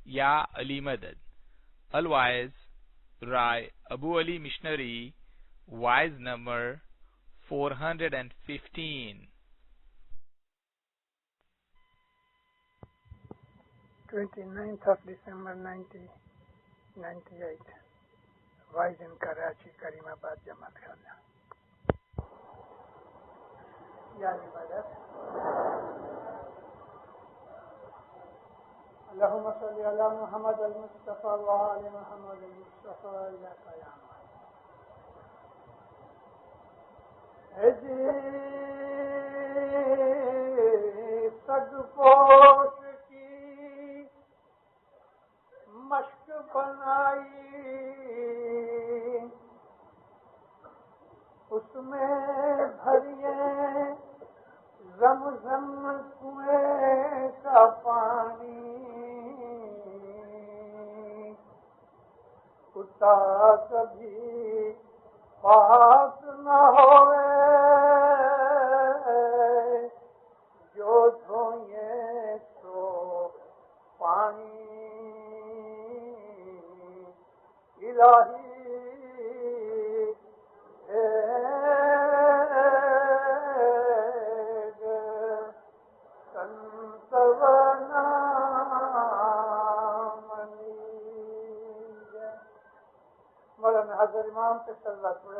Ya Ali Madad. Otherwise, Rai Abu Ali Missionary, wise number 415. 29th of December 1998. Wise in Karachi, Karimabad, Jamaat Khana. Ya Ali Madad. اللهم صل على محمد المصطفى وعلى محمد المصطفى إلى قيامة. سگ پوش کی مشق بنائی اس میں بھریے زمزم کنویں کا پانی کتا کبھی پاک نہ ہوئے جو دھوئے تو پانی الہی مولانا حضرت امام سے صلی اللہ علیہ وسلم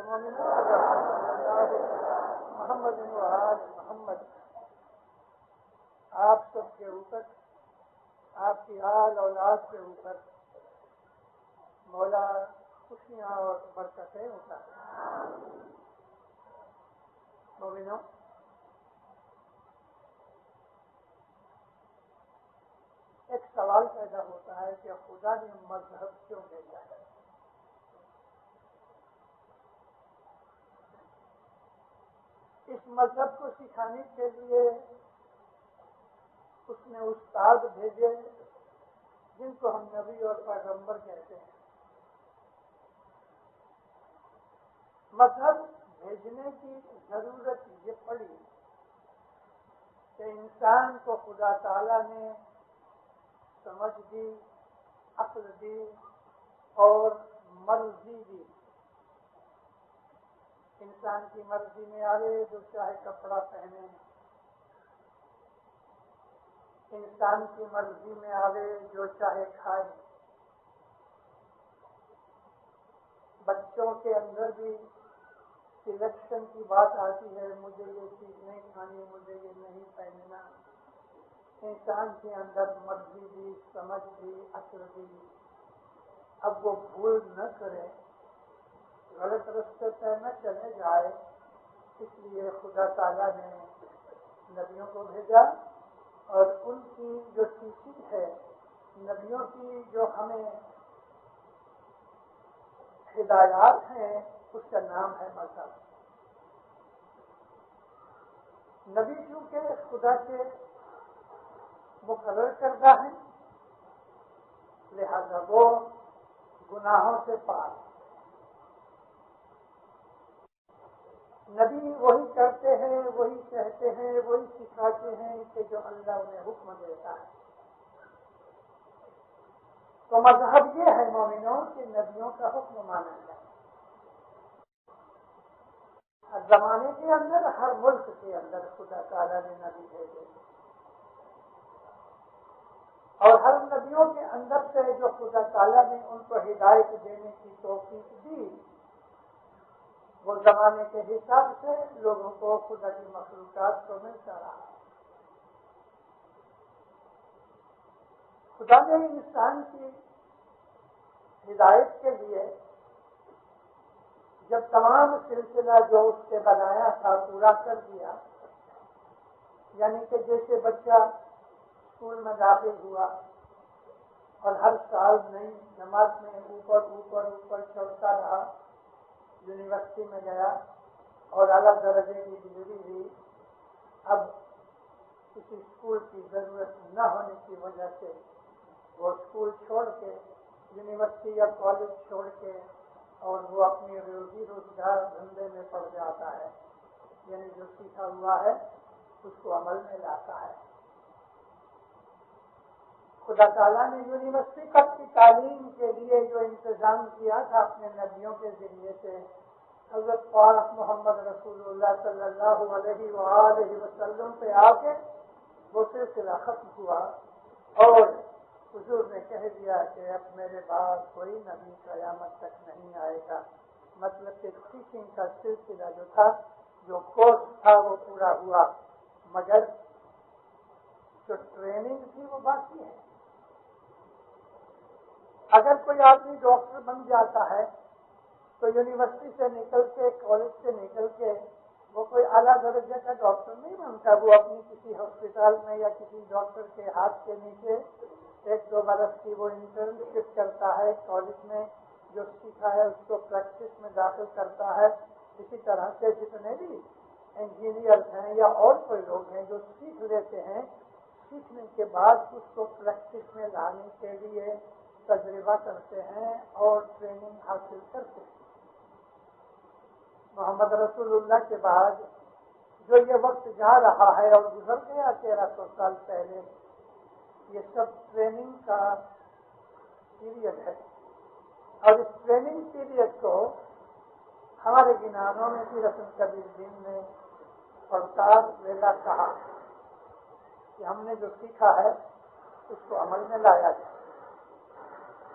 محمد محمد آپ سب کے اوپر، آپ کی آل اولاد کے اوپر مولا خوشیاں اور برکتیں ہوتا ہے. مومنوں، ایک سوال پیدا ہوتا ہے کہ خدا نے مذہب کیوں بھیجا ہے؟ اس مذہب کو سکھانے کے لیے اس نے استاد بھیجے جن کو ہم نبی اور پیغمبر کہتے ہیں. مذہب بھیجنے کی ضرورت یہ پڑی کہ انسان کو خدا تعالیٰ نے سمجھ دی، عقل دی اور مرضی دی. انسان کی مرضی میں آئے جو چاہے کپڑا پہنے، انسان کی مرضی میں آئے جو چاہے کھائے. بچوں کے اندر بھی سلیکشن کی بات آتی ہے، مجھے یہ چیز نہیں کھانی، مجھے یہ نہیں پہننا. انسان کے اندر مرضی دی، سمجھ دی، عقل دی. اب وہ بھول نہ کرے، غلط راستے پہ نہ چلے جائے، اس لیے خدا تعالیٰ نے نبیوں کو بھیجا اور ان کی جو ٹیچنگ ہے، نبیوں کی جو ہمیں ہدایات ہیں، اس کا نام ہے مذہب. نبی چونکہ خدا کے مقرر کردہ ہیں، لہذا وہ گناہوں سے پاک. نبی وہی کرتے ہیں، وہی کہتے ہیں، وہی سکھاتے ہیں کہ جو اللہ انہیں حکم دیتا ہے. تو مذہب یہ ہے مومنوں کہ نبیوں کا حکم مانا جائے. ہر زمانے کے اندر، ہر ملک کے اندر خدا تعالیٰ نے نبی بھیجے اور ہر نبیوں کے اندر سے جو خدا تعالیٰ نے ان کو ہدایت دینے کی توفیق دی، وہ زمانے کے حساب سے لوگوں کو خدا کی مخلوقات کو ملتا رہا. خدا نے انسان کی ہدایت کے لیے جب تمام سلسلہ جو اس سے بنایا تھا پورا کر دیا، یعنی کہ جیسے بچہ اسکول میں داخل ہوا اور ہر سال نئی نماز میں اوپر اوپر اوپر چڑھتا رہا، یونیورسٹی میں گیا اور اعلیٰ درجے کی ڈگری لی. اب کسی اسکول کی ضرورت نہ ہونے کی وجہ سے وہ اسکول چھوڑ کے، یونیورسٹی یا کالج چھوڑ کے، اور وہ اپنی روزی روزگار دھندے میں پڑ جاتا ہے. یعنی جو سیکھا ہوا ہے اس کو عمل میں لاتا ہے. خدا تعالیٰ نے یونیورسٹی تک کی تعلیم کے لیے جو انتظام کیا تھا اپنے نبیوں کے ذریعے سے، حضرت پاک محمد رسول اللہ صلی اللہ علیہ وآلہ وسلم پہ آ کے وہ سلسلہ ختم ہوا اور حضور نے کہہ دیا کہ اب میرے بعد کوئی نبی قیامت تک نہیں آئے گا. مطلب کہ ٹیچنگ کا سلسلہ جو تھا، جو کورس تھا وہ پورا ہوا، مگر جو ٹریننگ تھی وہ باقی ہے. اگر کوئی آدمی ڈاکٹر بن جاتا ہے تو یونیورسٹی سے نکل کے، کالج سے نکل کے وہ کوئی اعلیٰ درجے کا ڈاکٹر نہیں بنتا. وہ اپنی کسی ہاسپٹل میں یا کسی ڈاکٹر کے ہاتھ کے نیچے 1-2 برس کی وہ انٹرنشپ کرتا ہے کالج میں، جو سیکھا ہے اس کو پریکٹس میں داخل کرتا ہے. اسی طرح سے جتنے بھی انجینئر ہیں یا اور کوئی لوگ ہیں جو سیکھ لیتے ہیں، سیکھنے کے بعد اس کو پریکٹس میں لانے کے لیے تجربہ کرتے ہیں اور ٹریننگ حاصل کرتے ہیں. محمد رسول اللہ کے بعد جو یہ وقت جا رہا ہے اور گزر گیا 1300 سال پہلے، یہ سب ٹریننگ کا پیریڈ ہے. اور اس ٹریننگ پیریڈ کو ہمارے گنانوں میں بھی رسم کبیر دین نے پڑتار ویلا کہا کہ ہم نے جو سیکھا ہے اس کو عمل میں لایا جائے.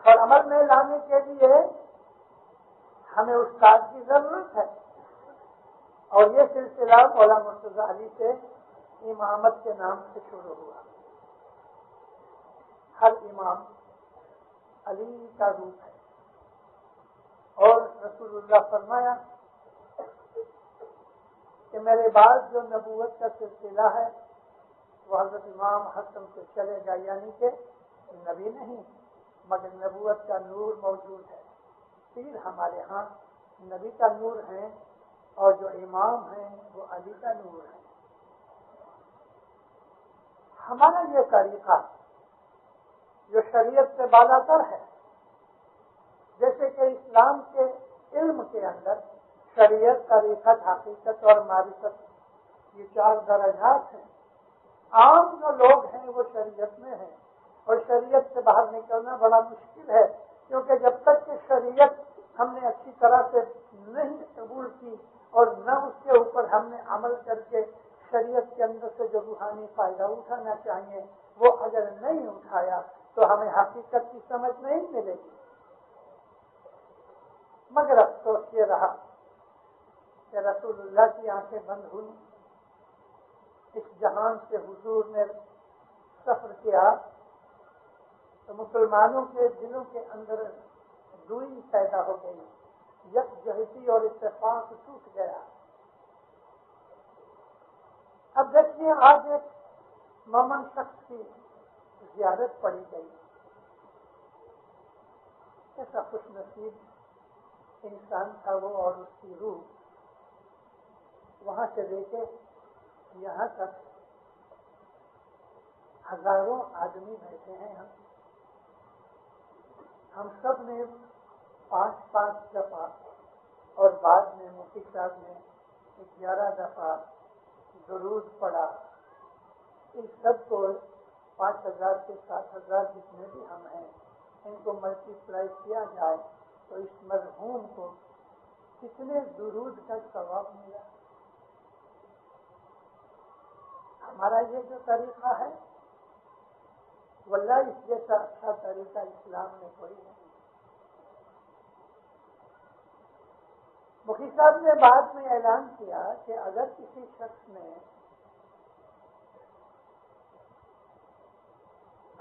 اور عمل میں لانے کے لیے ہمیں استاد کی ضرورت ہے. اور یہ سلسلہ مولانا مرتضیٰ علی سے امامت کے نام سے شروع ہوا. ہر امام علی کا روپ ہے. اور رسول اللہ فرمایا کہ میرے بعد جو نبوت کا سلسلہ ہے وہ حضرت امام حسن سے چلے گا، یعنی کہ نبی نہیں مگر نبوت کا نور موجود ہے. پیر ہمارے ہاں نبی کا نور ہے اور جو امام ہیں وہ علی کا نور ہے. ہمارا یہ طریقہ جو شریعت سے بالا تر ہے، جیسے کہ اسلام کے علم کے اندر شریعت، طریقت، حقیقت اور معرفت، یہ 4 درجات ہیں. عام جو لوگ ہیں وہ شریعت میں ہیں اور شریعت سے باہر نکلنا بڑا مشکل ہے، کیونکہ جب تک کہ شریعت ہم نے اچھی طرح سے نہیں قبول کی اور نہ اس کے اوپر ہم نے عمل کر کے شریعت کے اندر سے جو روحانی فائدہ اٹھانا چاہیے وہ اگر نہیں اٹھایا تو ہمیں حقیقت کی سمجھ نہیں ملے گی. مگر افسوس یہ رہا کہ رسول اللہ کی آنکھیں بند ہوئی. اس جہان سے حضور نے سفر کیا تو مسلمانوں کے دلوں کے اندر دوری پیدا ہو گئی، یکجہتی اور اتفاق ٹوٹ گیا. اب دیکھیے آج ایک مومن شخص کی زیارت پڑی گئی. ایسا خوش نصیب انسان تھا وہ، اور اس کی روح وہاں سے لے کے یہاں تک ہزاروں آدمی بیٹھے ہیں. ہم سب نے 5 دفعہ اور بعد میں مفتی صاحب نے 11 دفعہ درود پڑھا. ان سب کو 5000 سے 7000 جتنے بھی ہم ہیں ان کو ملٹی پلائی کیا جائے تو اس مرحوم کو کتنے درود کا ثواب ملا. ہمارا یہ جو طریقہ ہے واللہ اس جیسا اچھا طریقہ اسلام میں کوئی نہیں. مفتی صاحب نے بعد میں اعلان کیا کہ اگر کسی شخص نے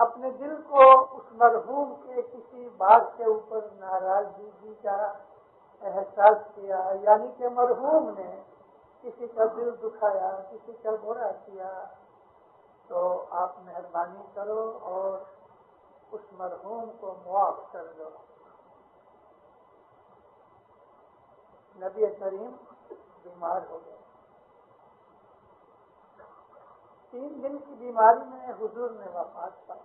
اپنے دل کو اس مرحوم کے کسی بات کے اوپر ناراضگی کا احساس کیا، یعنی کہ مرحوم نے کسی کا دل دکھایا، کسی کا برا کیا، تو آپ مہربانی کرو اور اس مرحوم کو معاف کر دو. نبی کریم بیمار ہو گئے. 3 دن کی بیماری میں حضور نے وفات پائی.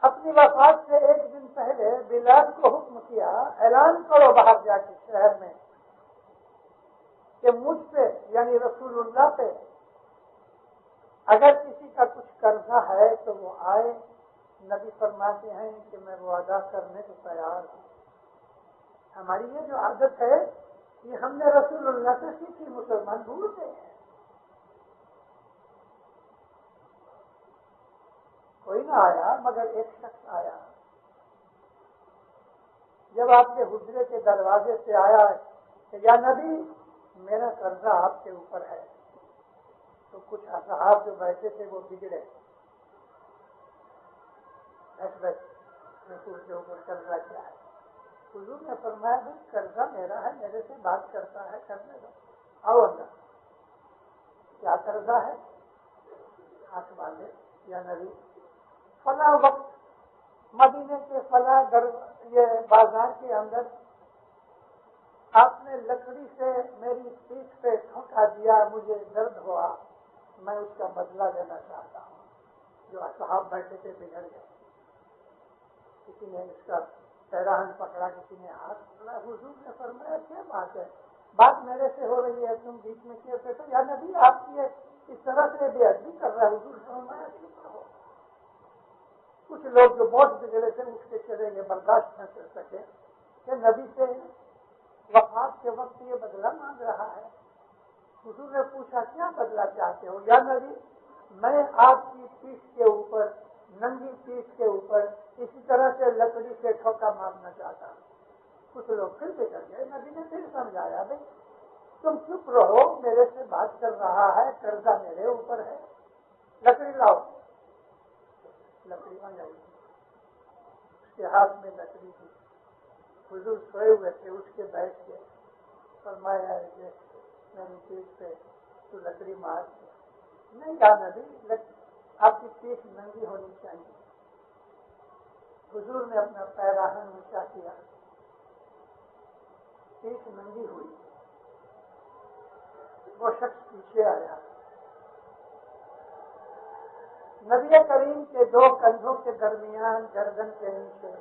اپنی وفات سے 1 دن پہلے بلال کو حکم کیا اعلان کرو باہر جا کے شہر میں کہ مجھ پہ یعنی رسول اللہ پہ اگر کسی کا کچھ قرضہ ہے تو وہ آئے، نبی فرماتے ہیں کہ میں وہ ادا کرنے کو تیار ہوں۔ ہماری یہ جو عادت ہے یہ ہم نے رسول اللہ سے سیکھی، مسلمان بھول گئے ہیں۔ کوئی نہ آیا مگر ایک شخص آیا، جب آپ کے حجرے کے دروازے سے آیا کہ یا نبی میرا قرضہ آپ کے اوپر ہے، تو کچھ اصحاب جو بیٹھے تھے وہ بگڑے، رسول کے اوپر قرضہ کیا ہے؟ حضور نے فرمایا بھائی قرضہ میرا ہے، میرے سے بات کرتا ہے، کرنے دو، آؤ اندر۔ کیا قرضہ ہے؟ ہاتھ باندھے، یا نبی فلاں وقت مدینے کے فلاں یہ بازار کے اندر آپ نے لکڑی سے میری پیٹھ پہ ٹھونکا دیا، مجھے درد ہوا، میں اس کا بدلہ لینا چاہتا ہوں۔ جو اصحاب بیٹھے تھے بگڑ گئے، کسی نے اس کا پیراہن پکڑا، کسی نے ہاتھ پکڑا۔ حضور نے فرمایا کیا بات ہے، بات میرے سے ہو رہی ہے، تم بیچ میں کیوں کہتے ہو؟ یا نبی آپ کی اس طرح سے بے ادبی کر رہا ہے۔ حضور نے فرمایا چپ رہو۔ کچھ لوگ جو بہت بگڑے تھے اس کے چلے گئے، برداشت نہ کر سکے کہ نبی سے وفات کے وقت یہ بدلہ مانگ رہا ہے۔ حضور نے پوچھا کیا بدلہ چاہتے ہو؟ یا نبی میں آپ کی پیٹھ کے اوپر، ننگی پیٹھ کے اوپر اسی طرح سے لکڑی سے ٹھوکا مارنا چاہتا ہوں۔ کچھ لوگ پھر بگڑ گئے، نبی نے پھر سمجھایا بھائی تم چپ رہو، میرے سے بات کر رہا ہے، قرضہ میرے اوپر ہے، لکڑی لاؤ۔ لکڑی منگائی، اس کے ہاتھ میں لکڑی تھی۔ حضور سوئے ہوئے تھے، اٹھ کے بیٹھ کے فرمایا کہ میری پیٹھ پہ تو لکڑی مار دی۔ نہیں یا نبی آپ کی پیٹھ ننگی ہونی چاہیے۔ حضور نے اپنا پیراہن اونچا کیا، پیٹھ ننگی ہوئی۔ وہ شخص پیچھے آیا، نبی کریم کے دو کندھوں کے درمیان گردن کے نیچے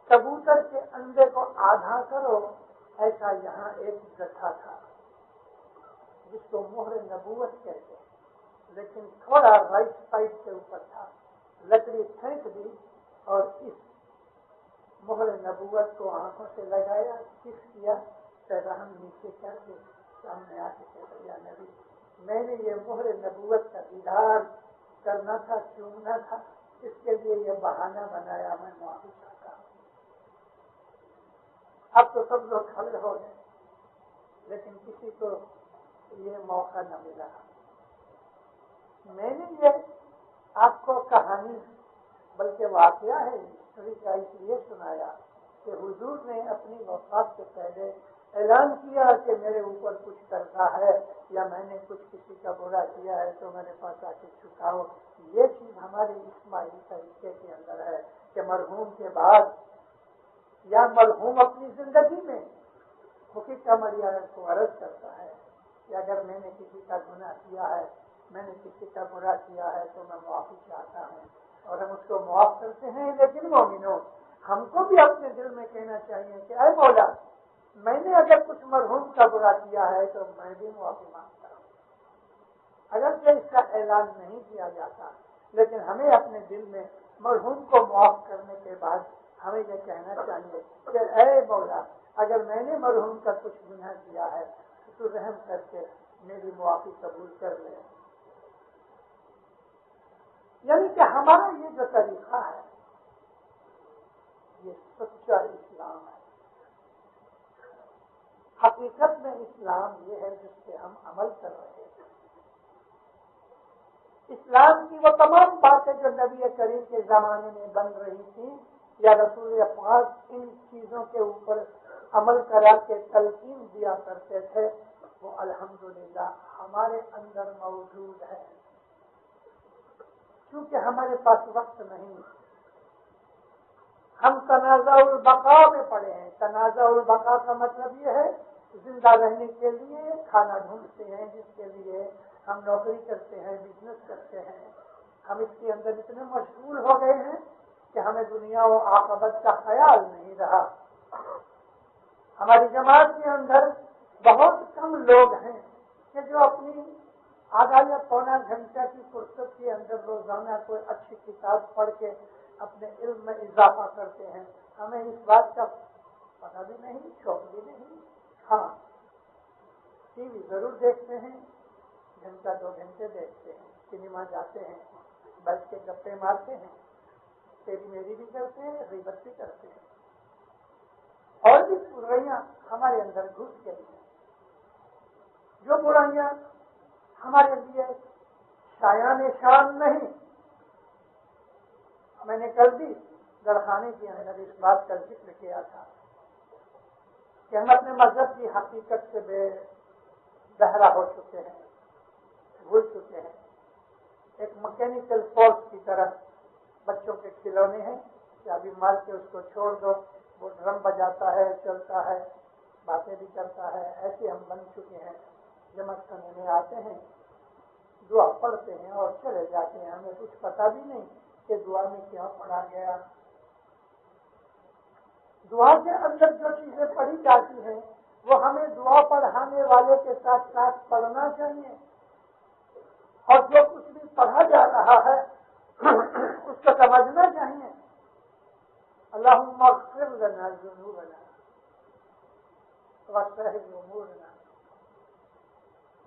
کبوتر کے انڈے کو آدھا کرو ایسا یہاں ایک گٹھا تھا جس کو مہر نبوت کہتے ہیں، لیکن تھوڑا رائٹ سائڈ کے اوپر تھا۔ لکڑی پھینک دی اور اس مہر نبوت کو آنکھوں سے لگایا، کس کیا، پیراہن نیچے کر کے سامنے آ کے کہا یا نبی میں نے یہ مہر نبوت کا دیدار کرنا تھا، چومنا تھا، اس کے لیے یہ بہانہ بنایا، میں معافی چاہتا ہوں۔ اب تو سب لوگ کھڑے ہو گئے، لیکن کسی کو یہ موقع نہ ملا۔ میں نے یہ آپ کو کہانی بلکہ واقعہ ہے ہسٹری کا اس لیے سنایا کہ حضور نے اپنی وفات سے پہلے اعلان کیا کہ میرے اوپر کچھ قرضہ ہے یا میں نے کچھ کسی کا برا کیا ہے تو میرے پاس آ کے چکاؤ۔ یہ چیز ہمارے اسماعیلی طریقے کے اندر ہے کہ مرحوم کے بعد یا مرحوم اپنی زندگی میں حقیقت مریا کو عرض کرتا ہے کہ اگر میں نے کسی کا گناہ کیا ہے، میں نے کسی کا برا کیا ہے تو میں معافی چاہتا ہوں، اور ہم اس کو معاف کرتے ہیں۔ لیکن مومنوں ہم کو بھی اپنے دل میں کہنا چاہیے کہ اے مولا میں نے اگر کچھ مرحوم کا برا کیا ہے تو میں بھی معافی مانگتا ہوں۔ اگرچہ اس کا اعلان نہیں کیا جاتا، لیکن ہمیں اپنے دل میں مرحوم کو معاف کرنے کے بعد ہمیں یہ کہنا چاہیے کہ اے مولا اگر میں نے مرحوم کا کچھ گناہ کیا ہے تو رحم کر کے میری معافی قبول کر لے۔ یعنی کہ ہمارا یہ جو طریقہ ہے یہ سچا اسلام ہے۔ حقیقت میں اسلام یہ ہے جس پہ ہم عمل کر رہے ہیں۔ اسلام کی وہ تمام باتیں جو نبی کریم کے زمانے میں بن رہی تھیں یا رسول پاک ان چیزوں کے اوپر عمل کرا کے تلقین دیا کرتے تھے، وہ الحمدللہ ہمارے اندر موجود ہے۔ کیونکہ ہمارے پاس وقت نہیں، ہم تنازع البقاء میں پڑے ہیں۔ تنازع البقاء کا مطلب یہ ہے زندہ رہنے کے لیے کھانا ڈھونڈتے ہیں، جس کے لیے ہم نوکری کرتے ہیں، بزنس کرتے ہیں۔ ہم اس کے اندر اتنے مشغول ہو گئے ہیں کہ ہمیں دنیا و عاقبت کا خیال نہیں رہا۔ ہماری جماعت کے اندر بہت کم لوگ ہیں کہ جو اپنی آدھا یا پونا گھنٹہ کی فرصت کے اندر روزانہ کوئی اچھی کتاب پڑھ کے اپنے علم میں اضافہ کرتے ہیں. ہمیں اس بات کا پتہ بھی نہیں، شوق بھی نہیں. ہاں ٹی وی ضرور دیکھتے ہیں، گھنٹہ 2 گھنٹے دیکھتے ہیں، سنیما جاتے ہیں، بیٹھ کے گپے مارتے ہیں، تیری میری بھی کرتے ہیں، غیبت بھی کرتے ہیں، اور بھی برائیاں ہمارے اندر گھس گئی ہیں. جو برائیاں ہمارے لیے شایان شان نہیں. میں نے کل بھی گڑخانے کے اندر اس بات کا ذکر کیا تھا کہ ہم اپنے مذہب کی حقیقت سے بے بہرا ہو چکے ہیں، بھول چکے ہیں. ایک مکینیکل فورس کی طرح بچوں کے کھلونے ہیں کہ ابھی مار کے اس کو چھوڑ دو، وہ ڈرم بجاتا ہے، چلتا ہے، باتیں بھی کرتا ہے. ایسے ہم بن چکے ہیں. جماعت کرنے میں آتے ہیں، دعا پڑھتے ہیں اور چلے جاتے ہیں. ہمیں کچھ پتا بھی نہیں کہ دعا میں کیا پڑھا گیا. دعا کے اندر جو چیزیں پڑھی جاتی ہیں وہ ہمیں دعا پڑھانے والے کے ساتھ ساتھ پڑھنا چاہیے، اور جو کچھ بھی پڑھا جا رہا ہے اس کو سمجھنا چاہیے. اللہم اغفر لنا ذنوبنا وسہل امورنا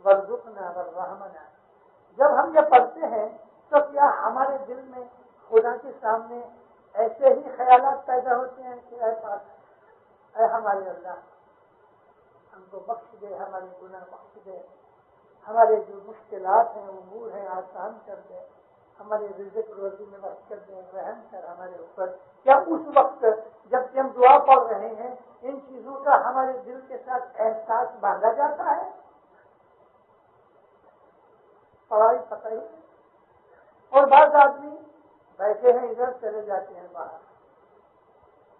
وارزقنا وارحمنا. جب ہم یہ پڑھتے ہیں تو کیا ہمارے دل میں خدا کے سامنے ایسے ہی خیالات پیدا ہوتے ہیں کہ اے ہمارے اللہ، ہم کو بخش دے، ہمارے گناہ بخش دے، ہمارے جو مشکلات ہیں امور ہیں آسان کر دے، ہمارے رزق روزی میں برکت دے، رحم کر ہمارے اوپر. کیا اس وقت جب کہ ہم دعا پڑھ رہے ہیں ان چیزوں کا ہمارے دل کے ساتھ احساس باندھا جاتا ہے؟ پڑھائی پتہ ہی. اور بعض آدمی بیٹھے ہیں ادھر، چلے جاتے ہیں باہر.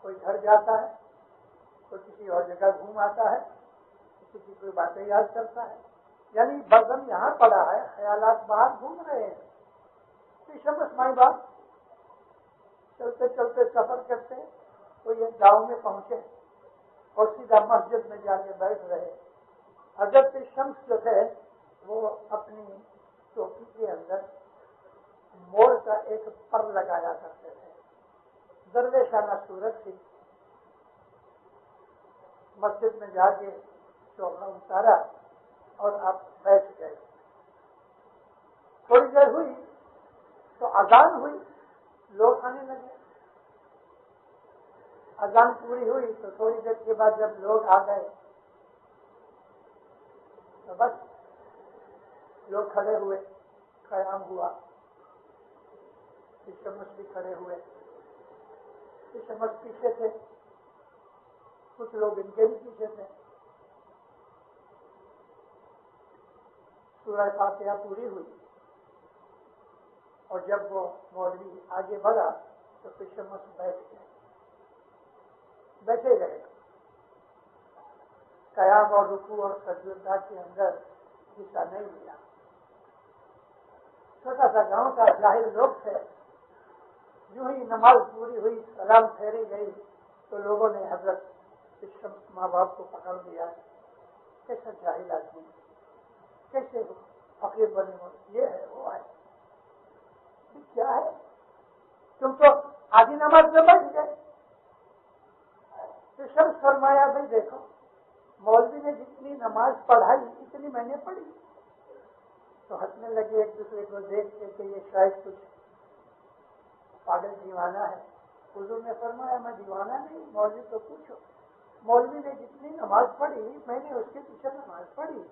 کوئی گھر جاتا ہے، کوئی کسی اور جگہ گھوم آتا ہے، کسی کی کوئی باتیں یاد کرتا ہے. یعنی بدن یہاں پڑا ہے، خیالات باہر گھوم رہے ہیں. شمس مائی بات چلتے چلتے سفر کرتے کوئی ایک گاؤں میں پہنچے اور سیدھا مسجد میں جا کے بیٹھ رہے. حضرت شمس جو ہے وہ اپنی چوکی کے اندر مور کا ایک پر لگایا کرتے تھے. درویشانہ صورت تھی. مسجد میں جا کے چوکا اتارا اور آپ بیٹھ گئے. تھوڑی دیر ہوئی تو اذان ہوئی، لوگ آنے لگے. اذان پوری ہوئی تو تھوڑی دیر کے بعد جب لوگ آ گئے تو بس لوگ کھڑے ہوئے، قیام ہوا. شمس بھی کھڑے ہوئے. شمس پیچھے تھے، کچھ لوگ ان کے بھی پیچھے تھے. سورہ فاتحہ پوری ہوئی اور جب وہ مولوی آگے بڑھا تو شمس بیٹھ گئے، بیٹھے گئے. قیام اور رکوع اور سجدہ کے اندر حصہ نہیں لیا. چھوٹا سا گاؤں کا ظاہر لوگ تھے. یوں ہی نماز پوری ہوئی، سلام پھیری گئی تو لوگوں نے حضرت شمس ماں باپ کو پکڑ لیا. کیسا جاہل آدمی، کیسے فقیر بنے ہو، یہ ہے وہ ہے، کیا ہے، تم تو آدھی نماز میں بیٹھ گئے. تو شمس فرمایا بھائی دیکھو، مولوی نے جتنی نماز پڑھائی اتنی میں نے پڑھی. تو ہنسنے لگے ایک دوسرے کو دیکھ کے کہ یہ شاید کچھ پاگل دیوانہ ہے. حضور نے فرمایا میں دیوانہ نہیں، مولوی تو پوچھو. مولوی نے جتنی نماز پڑھی میں نے اس کے پیچھے نماز پڑھی.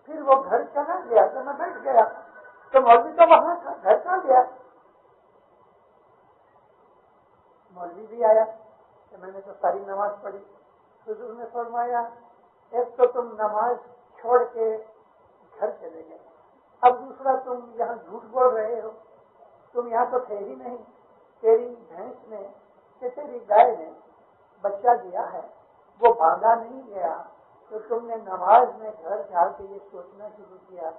پھر وہ گھر چلا گیا تو میں بیٹھ گیا. تو مولوی تو وہاں تھا، گھر کہاں گیا؟ مولوی بھی آیا کہ میں نے تو ساری نماز پڑھی. حضور نے فرمایا ایک تو تم نماز چھوڑ کے گھر چلے گئے، اب دوسرا تم یہاں جھوٹ بول رہے ہو. تم یہاں تو تھے ہی نہیں. تیری بھینس نے کہ تیری گائے نے بچہ دیا ہے، وہ باندھا نہیں گیا. تو تم نے نماز میں گھر جا کے یہ سوچنا شروع کیا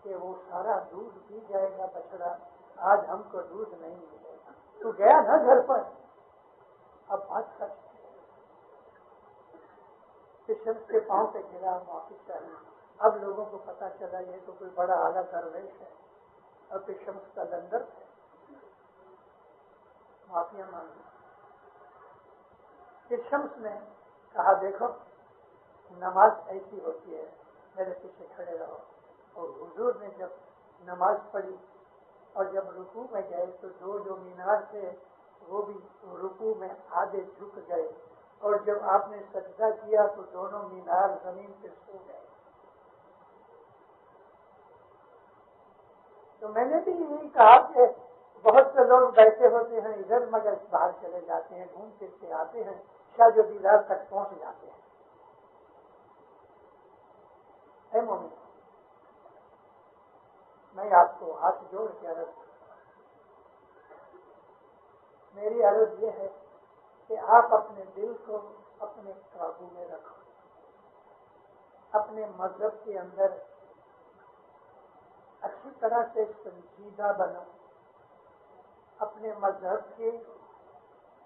کہ وہ سارا دودھ پی جائے گا بچڑا، آج ہم کو دودھ نہیں ملے گا. تو گیا نا گھر پر. اب بات سچ شمس کے پاؤں پہ گرا، معافی چاہیے. اب لوگوں کو پتا چلا یہ تو کوئی بڑا اعلیٰ درویش ہے اور پھر شمس کا لنگر ہے. معافیاں مانگی. پھر شمس نے کہا دیکھو نماز ایسی ہوتی ہے, میرے پیچھے کھڑے رہو. اور حضور نے جب نماز پڑھی اور جب رکوع میں گئے تو جو مینار تھے وہ بھی رکوع میں آدھے جھک گئے, اور جب آپ نے سجدہ کیا تو دونوں مینار زمین پہ سو گئے. تو میں نے بھی یہی کہا کہ بہت سے لوگ بیٹھے ہوتے ہیں ادھر مگر باہر چلے جاتے ہیں, گھوم پھر کے آتے ہیں, شاید دیدار تک پہنچ جاتے ہیں. اے مومن, میں آپ کو ہاتھ جوڑ کے عرض, میری عرض یہ ہے کہ آپ اپنے دل کو اپنے قابو میں رکھو, اپنے مذہب کے اندر اچھی طرح سے سنجیدہ بنو, اپنے مذہب کے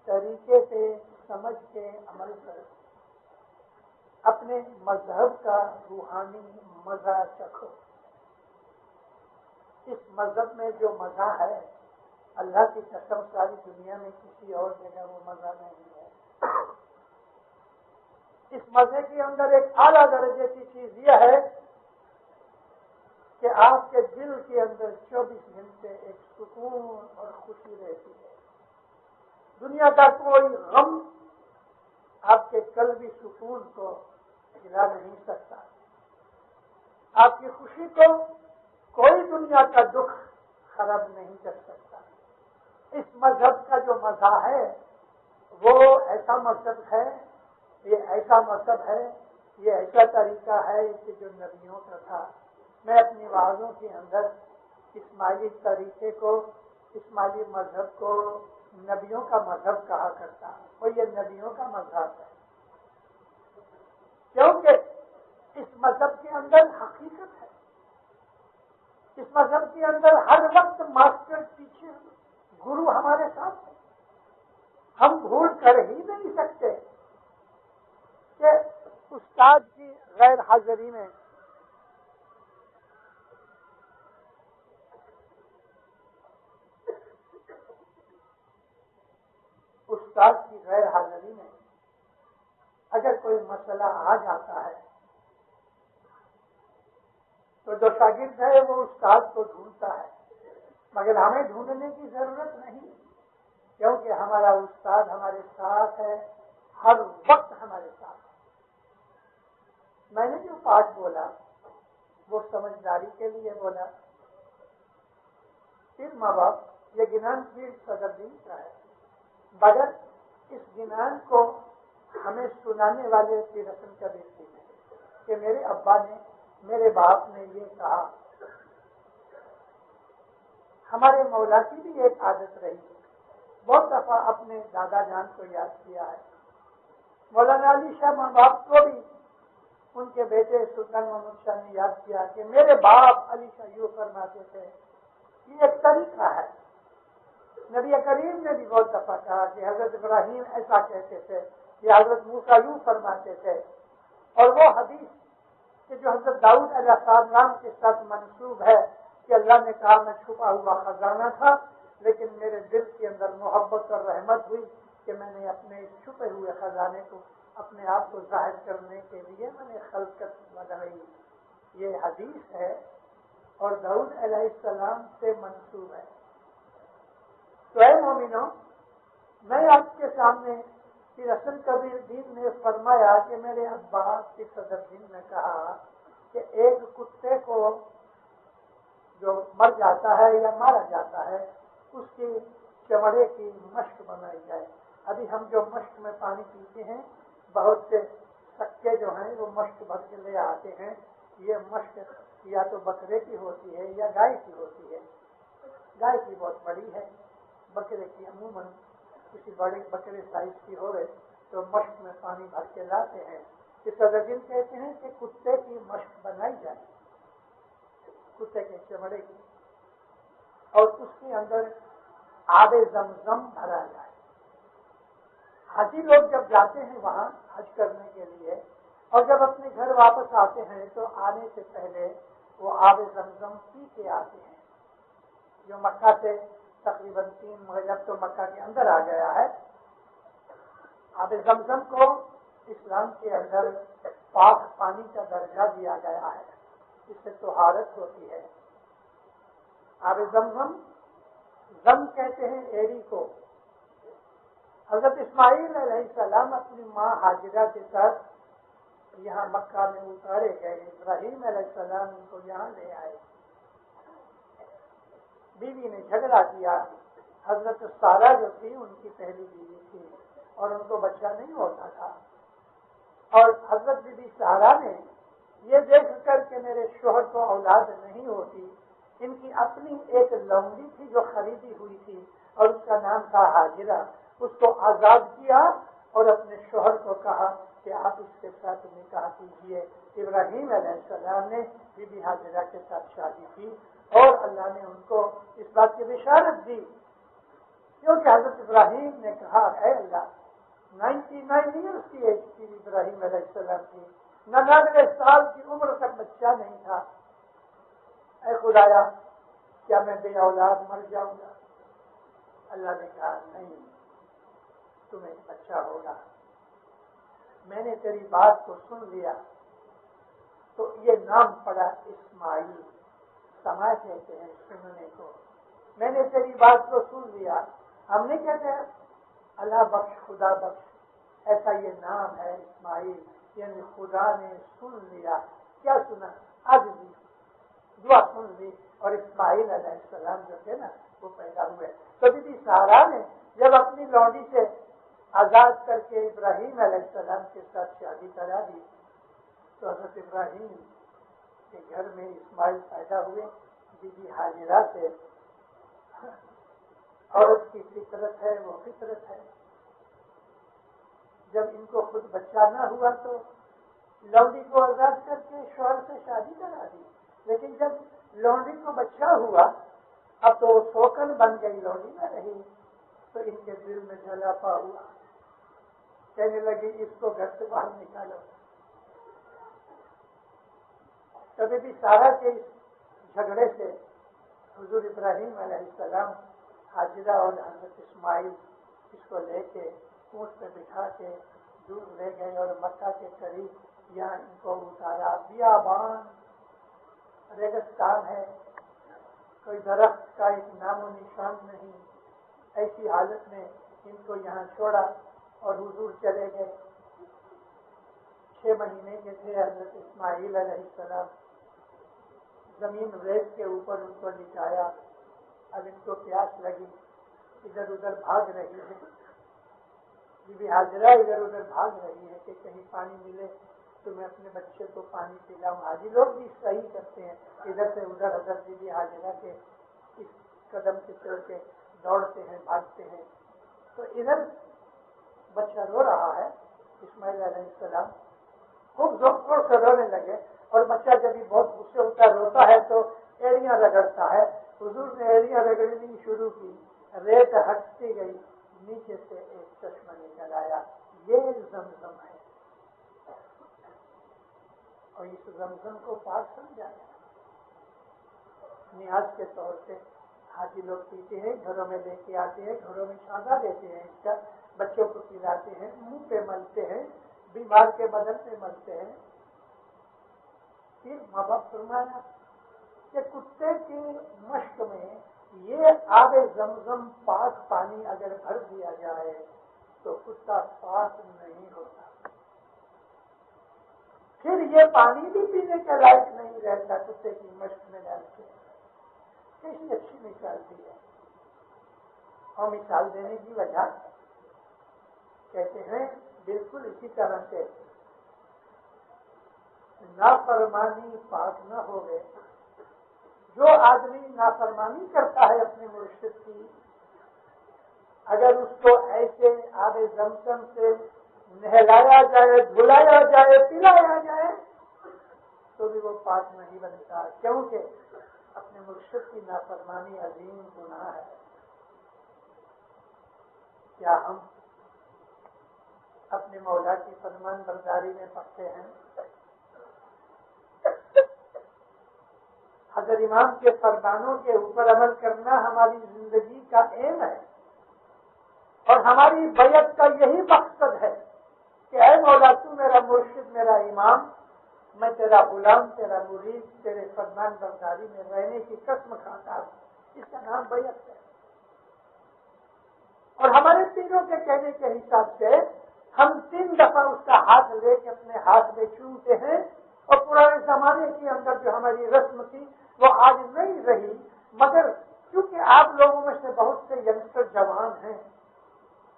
طریقے سے سمجھ کے عمل کرو, اپنے مذہب کا روحانی مزہ چکھو. اس مذہب میں جو مزہ ہے اللہ کی قسم ساری دنیا میں کسی اور جگہ وہ مزہ نہیں ہے. اس مزے کے اندر ایک اعلیٰ درجے کی چیز یہ ہے کہ آپ کے دل کے اندر 24 گھنٹے ایک سکون اور خوشی رہتی ہے. دنیا کا کوئی غم آپ کے قلبی سکون کو ہلا نہیں سکتا. آپ کی خوشی کو کوئی دنیا کا دکھ خراب نہیں کر سکتا. اس مذہب کا جو مزہ ہے وہ ایسا مذہب ہے, یہ ایسا مذہب ہے, یہ ایسا طریقہ ہے کہ جو نبیوں کا تھا. میں اپنی وعظوں کے اندر اسماعیلی طریقے کو, اسماعیلی مذہب کو نبیوں کا مذہب کہا کرتا ہوں, اور یہ نبیوں کا مذہب ہے کیونکہ اس مذہب کے اندر حقیقت ہے. اس مذہب کے اندر ہر وقت ماسٹر ٹیچر گرو ہمارے ساتھ ہے. ہم بھول کر ہی نہیں سکتے کہ استاد کی غیر حاضری میں اگر کوئی مسئلہ آ جاتا ہے تو جو شاگرد ہے وہ استاد کو ڈھونڈتا ہے, مگر ہمیں ڈھونڈنے کی ضرورت نہیں, کیونکہ ہمارا استاد ہمارے ساتھ ہے, ہر وقت ہمارے ساتھ ہے. میں نے جو پاٹ بولا وہ سمجھداری کے لیے بولا. پھر ماں باپ یہ گنان پیر صدر دین کا ہے, مگر اس گنان کو ہمیں سنانے والے پیر حسن کبیر تھے کہ میرے ابا نے, میرے باپ نے یہ کہا. ہمارے مولا کی بھی ایک عادت رہی, بہت دفعہ اپنے دادا جان کو یاد کیا ہے. مولانا علی شاہ ماں باپ کو بھی ان کے بیٹے سلطان محمد شاہ نے یاد کیا کہ میرے باپ علی شاہ یوں فرماتے تھے. یہ ایک طریقہ ہے. نبی کریم نے بھی بہت دفعہ کہا کہ حضرت ابراہیم ایسا کہتے تھے, یا حضرت موسیٰ یوں فرماتے تھے. اور وہ حدیث کہ جو حضرت داؤد علیہ السلام کے ساتھ منسوب ہے کہ اللہ نے کہا میں چھپا ہوا خزانہ تھا, لیکن میرے دل کے اندر محبت اور رحمت ہوئی کہ میں نے اپنے چھپے ہوئے خزانے کو اپنے آپ کو ظاہر کرنے کے لیے میں نے خلقت لگائی. یہ حدیث ہے اور داؤد علیہ السلام سے منسوب ہے. تو اے مومنوں, میں آپ کے سامنے پیر حسن کبیر دین نے فرمایا کہ میرے ابا کے صدر دین نے کہا کہ ایک کتے کو جو مر جاتا ہے یا مارا جاتا ہے اس کی چمڑے کی مشق بنائی جائے. ابھی ہم جو مشق میں پانی پیتے ہیں, بہت سے سکے جو ہیں وہ مشق بھر کے لے آتے ہیں. یہ مشق یا تو بکرے کی ہوتی ہے یا گائے کی ہوتی ہے. گائے کی بہت بڑی ہے, بکرے کی عموماً کسی بڑے بکرے سائز کی ہو رہے تو مشق میں پانی بھر کے لاتے ہیں. اس صدر کہتے ہیں کہ کتے کی مشق بنائی جائے, کتے کے چمڑے کی, اور اس کے اندر آب زمزم بھرا جائے. حاجی لوگ جب جاتے ہیں وہاں حج کرنے کے لیے اور جب اپنے گھر واپس آتے ہیں تو آنے سے پہلے وہ آب زمزم پی کے آتے ہیں، جو مکہ سے تقریباً 3 ماہ جب تو مکہ کے اندر آ گیا ہے۔ آب زمزم کو اسلام کے اندر پاک پانی کا درجہ دیا گیا ہے، اس سے طہارت ہوتی ہے۔ آب زمزم، زم کہتے ہیں ایری کو۔ حضرت اسماعیل علیہ السلام اپنی ماں ہاجرہ کے ساتھ یہاں مکہ میں اتارے گئے، ابراہیم علیہ السلام ان کو یہاں لے آئے۔ بیوی نے جھگڑا کیا، حضرت سارہ جو تھی ان کی پہلی بیوی تھی اور ان کو بچہ نہیں ہوتا تھا، اور حضرت بی بی سارہ نے یہ دیکھ کر کہ میرے شوہر کو اولاد نہیں ہوتی، ان کی اپنی ایک لونڈی تھی جو خریدی ہوئی تھی اور اس کا نام تھا ہاجرہ، اس کو آزاد کیا اور اپنے شوہر کو کہا کہ آپ اس کے ساتھ نکاح کیجیے۔ ابراہیم علیہ السلام نے بی بی ہاجرہ کے ساتھ شادی کی اور اللہ نے ان کو اس بات کی بشارت دی، کیونکہ حضرت ابراہیم نے کہا اے اللہ، 99 ایئرس کی ایج تھی ابراہیم علیہ السلام کی، 99 سال کی عمر تک بچہ نہیں تھا، اے خدایا کیا میں بے اولاد مر جاؤں گا؟ اللہ نے کہا نہیں، تمہیں بچہ ہوگا، میں نے تیری بات کو سن لیا، تو یہ نام پڑا اسماعیل۔ سماع کہتے ہیں سننے کو، میں نے تیری بات کو سن لیا۔ ہم نہیں کہتے اللہ بخش خدا بخش، ایسا یہ نام ہے اسماعیل، یعنی خدا نے سن لیا۔ کیا سنا؟ آج بھی دعا سن لی، اور اسماعیل علیہ السلام جو تھے نا وہ پیدا ہوئے۔ تو بی بی سارہ نے جب اپنی لونڈی سے آزاد کر کے ابراہیم علیہ السلام کے ساتھ شادی کرا دی تو حضرت ابراہیم کے گھر میں اسماعیل پیدا ہوئے۔ بی بی ہاجرہ سے عورت کی فطرت ہے، وہ فطرت ہے، جب ان کو خود بچہ نہ ہوا تو لونڈی کو آزاد کر کے شوہر سے شادی کرا دی، لیکن جب لونڈی کو بچہ ہوا اب تو وہ سوکن بن گئی، لونڈی نہ رہی، تو ان کے دل میں جھلاپا ہوا، کہنے لگی اس کو گھر سے باہر نکالو۔ کبھی بھی سارا کے اس جھگڑے سے حضور ابراہیم علیہ السلام ہاجرہ اور حضرت اسماعیل اس کو لے کے اونٹ پہ بٹھا کے دور لے گئے اور مکہ کے قریب یہاں ان کو اتارا۔ بیابان ریگستان ہے، کوئی درخت کا ایک نام و نشان نہیں، ایسی حالت میں ان کو یہاں چھوڑا اور حضور چلے گئے۔ 6 مہینے کے تھے حضرت اسماعیل علیہ السلام، زمین ریت کے اوپر ان کو لٹایا۔ اب ان کو پیاس لگی، ادھر ادھر بھاگ رہی ہے، بی بی ہاجرہ ادھر ادھر بھاگ رہی ہے کہ کہیں پانی ملے تو میں اپنے بچے کو پانی پلاؤں۔ حاجی لوگ بھی صحیح کرتے ہیں، ادھر سے ادھر حضرت بی بی ہاجرہ کے اس قدم سے چڑھ کے دوڑتے ہیں، بھاگتے ہیں۔ تو ادھر بچہ رو رہا ہے، اسماعیل علیہ السلام خوب زور سے رونے لگے، اور بچہ جب بھی بہت غصے ہوتا روتا ہے تو ایڑیاں رگڑتا ہے۔ حضور نے ایڑیاں رگڑنی شروع کی، ریت ہٹتی گئی، نیچے سے ایک چشمہ نکل آیا، یہ زمزم ہے، اور اس زمزم کو پاک سمجھا گیا۔ نیاز کے طور پہ حاجی لوگ پیتے ہیں، گھروں میں لے کے آتے ہیں، گھروں میں چھانا دیتے ہیں، اس کا بچوں کو پلاتے ہیں، منہ پہ ملتے ہیں، بیمار کے بدن پہ ملتے ہیں۔ پھر ماں باپ فرمایا کہ کتے کی مشک میں یہ آب زمزم پاک پانی اگر بھر دیا جائے تو کتا پاک نہیں ہوتا، پھر یہ پانی بھی پینے کے لائق نہیں رہتا کتے کی مشک میں ڈال کے۔ کیسی اچھی مثال دی ہے، اور مثال دینے کی وجہ کہتے ہیں بالکل اسی طرح سے نافرمانی پاک نہ ہوگے۔ جو آدمی نافرمانی کرتا ہے اپنے مرشد کی، اگر اس کو ایسے آب زمزم سے نہلایا جائے، دھلایا جائے، پلایا جائے تو بھی وہ پاک نہیں بنتا، کیونکہ اپنے مرشد کی نافرمانی عظیم گناہ ہے۔ کیا ہم اپنے مولا کی فرمان برداری میں پکے ہیں. حضرت امام کے فرمانوں کے اوپر عمل کرنا ہماری زندگی کا ایم ہے اور ہماری بیعت کا یہی مقصد ہے کہ اے مولا تو میرا مرشد، میرا امام، میں تیرا غلام، تیرا مرید، تیرے فرمان برداری میں رہنے کی قسم کھاتا ہوں. اس کا نام بیعت ہے. اور ہمارے پیروں کے کہنے کے حساب سے ہم 3 دفعہ اس کا ہاتھ لے کے اپنے ہاتھ میں چومتے ہیں. اور پرانے زمانے کے اندر جو ہماری رسم تھی وہ آج نہیں رہی، مگر کیونکہ آپ لوگوں میں سے بہت سے ینگسٹر جوان ہیں،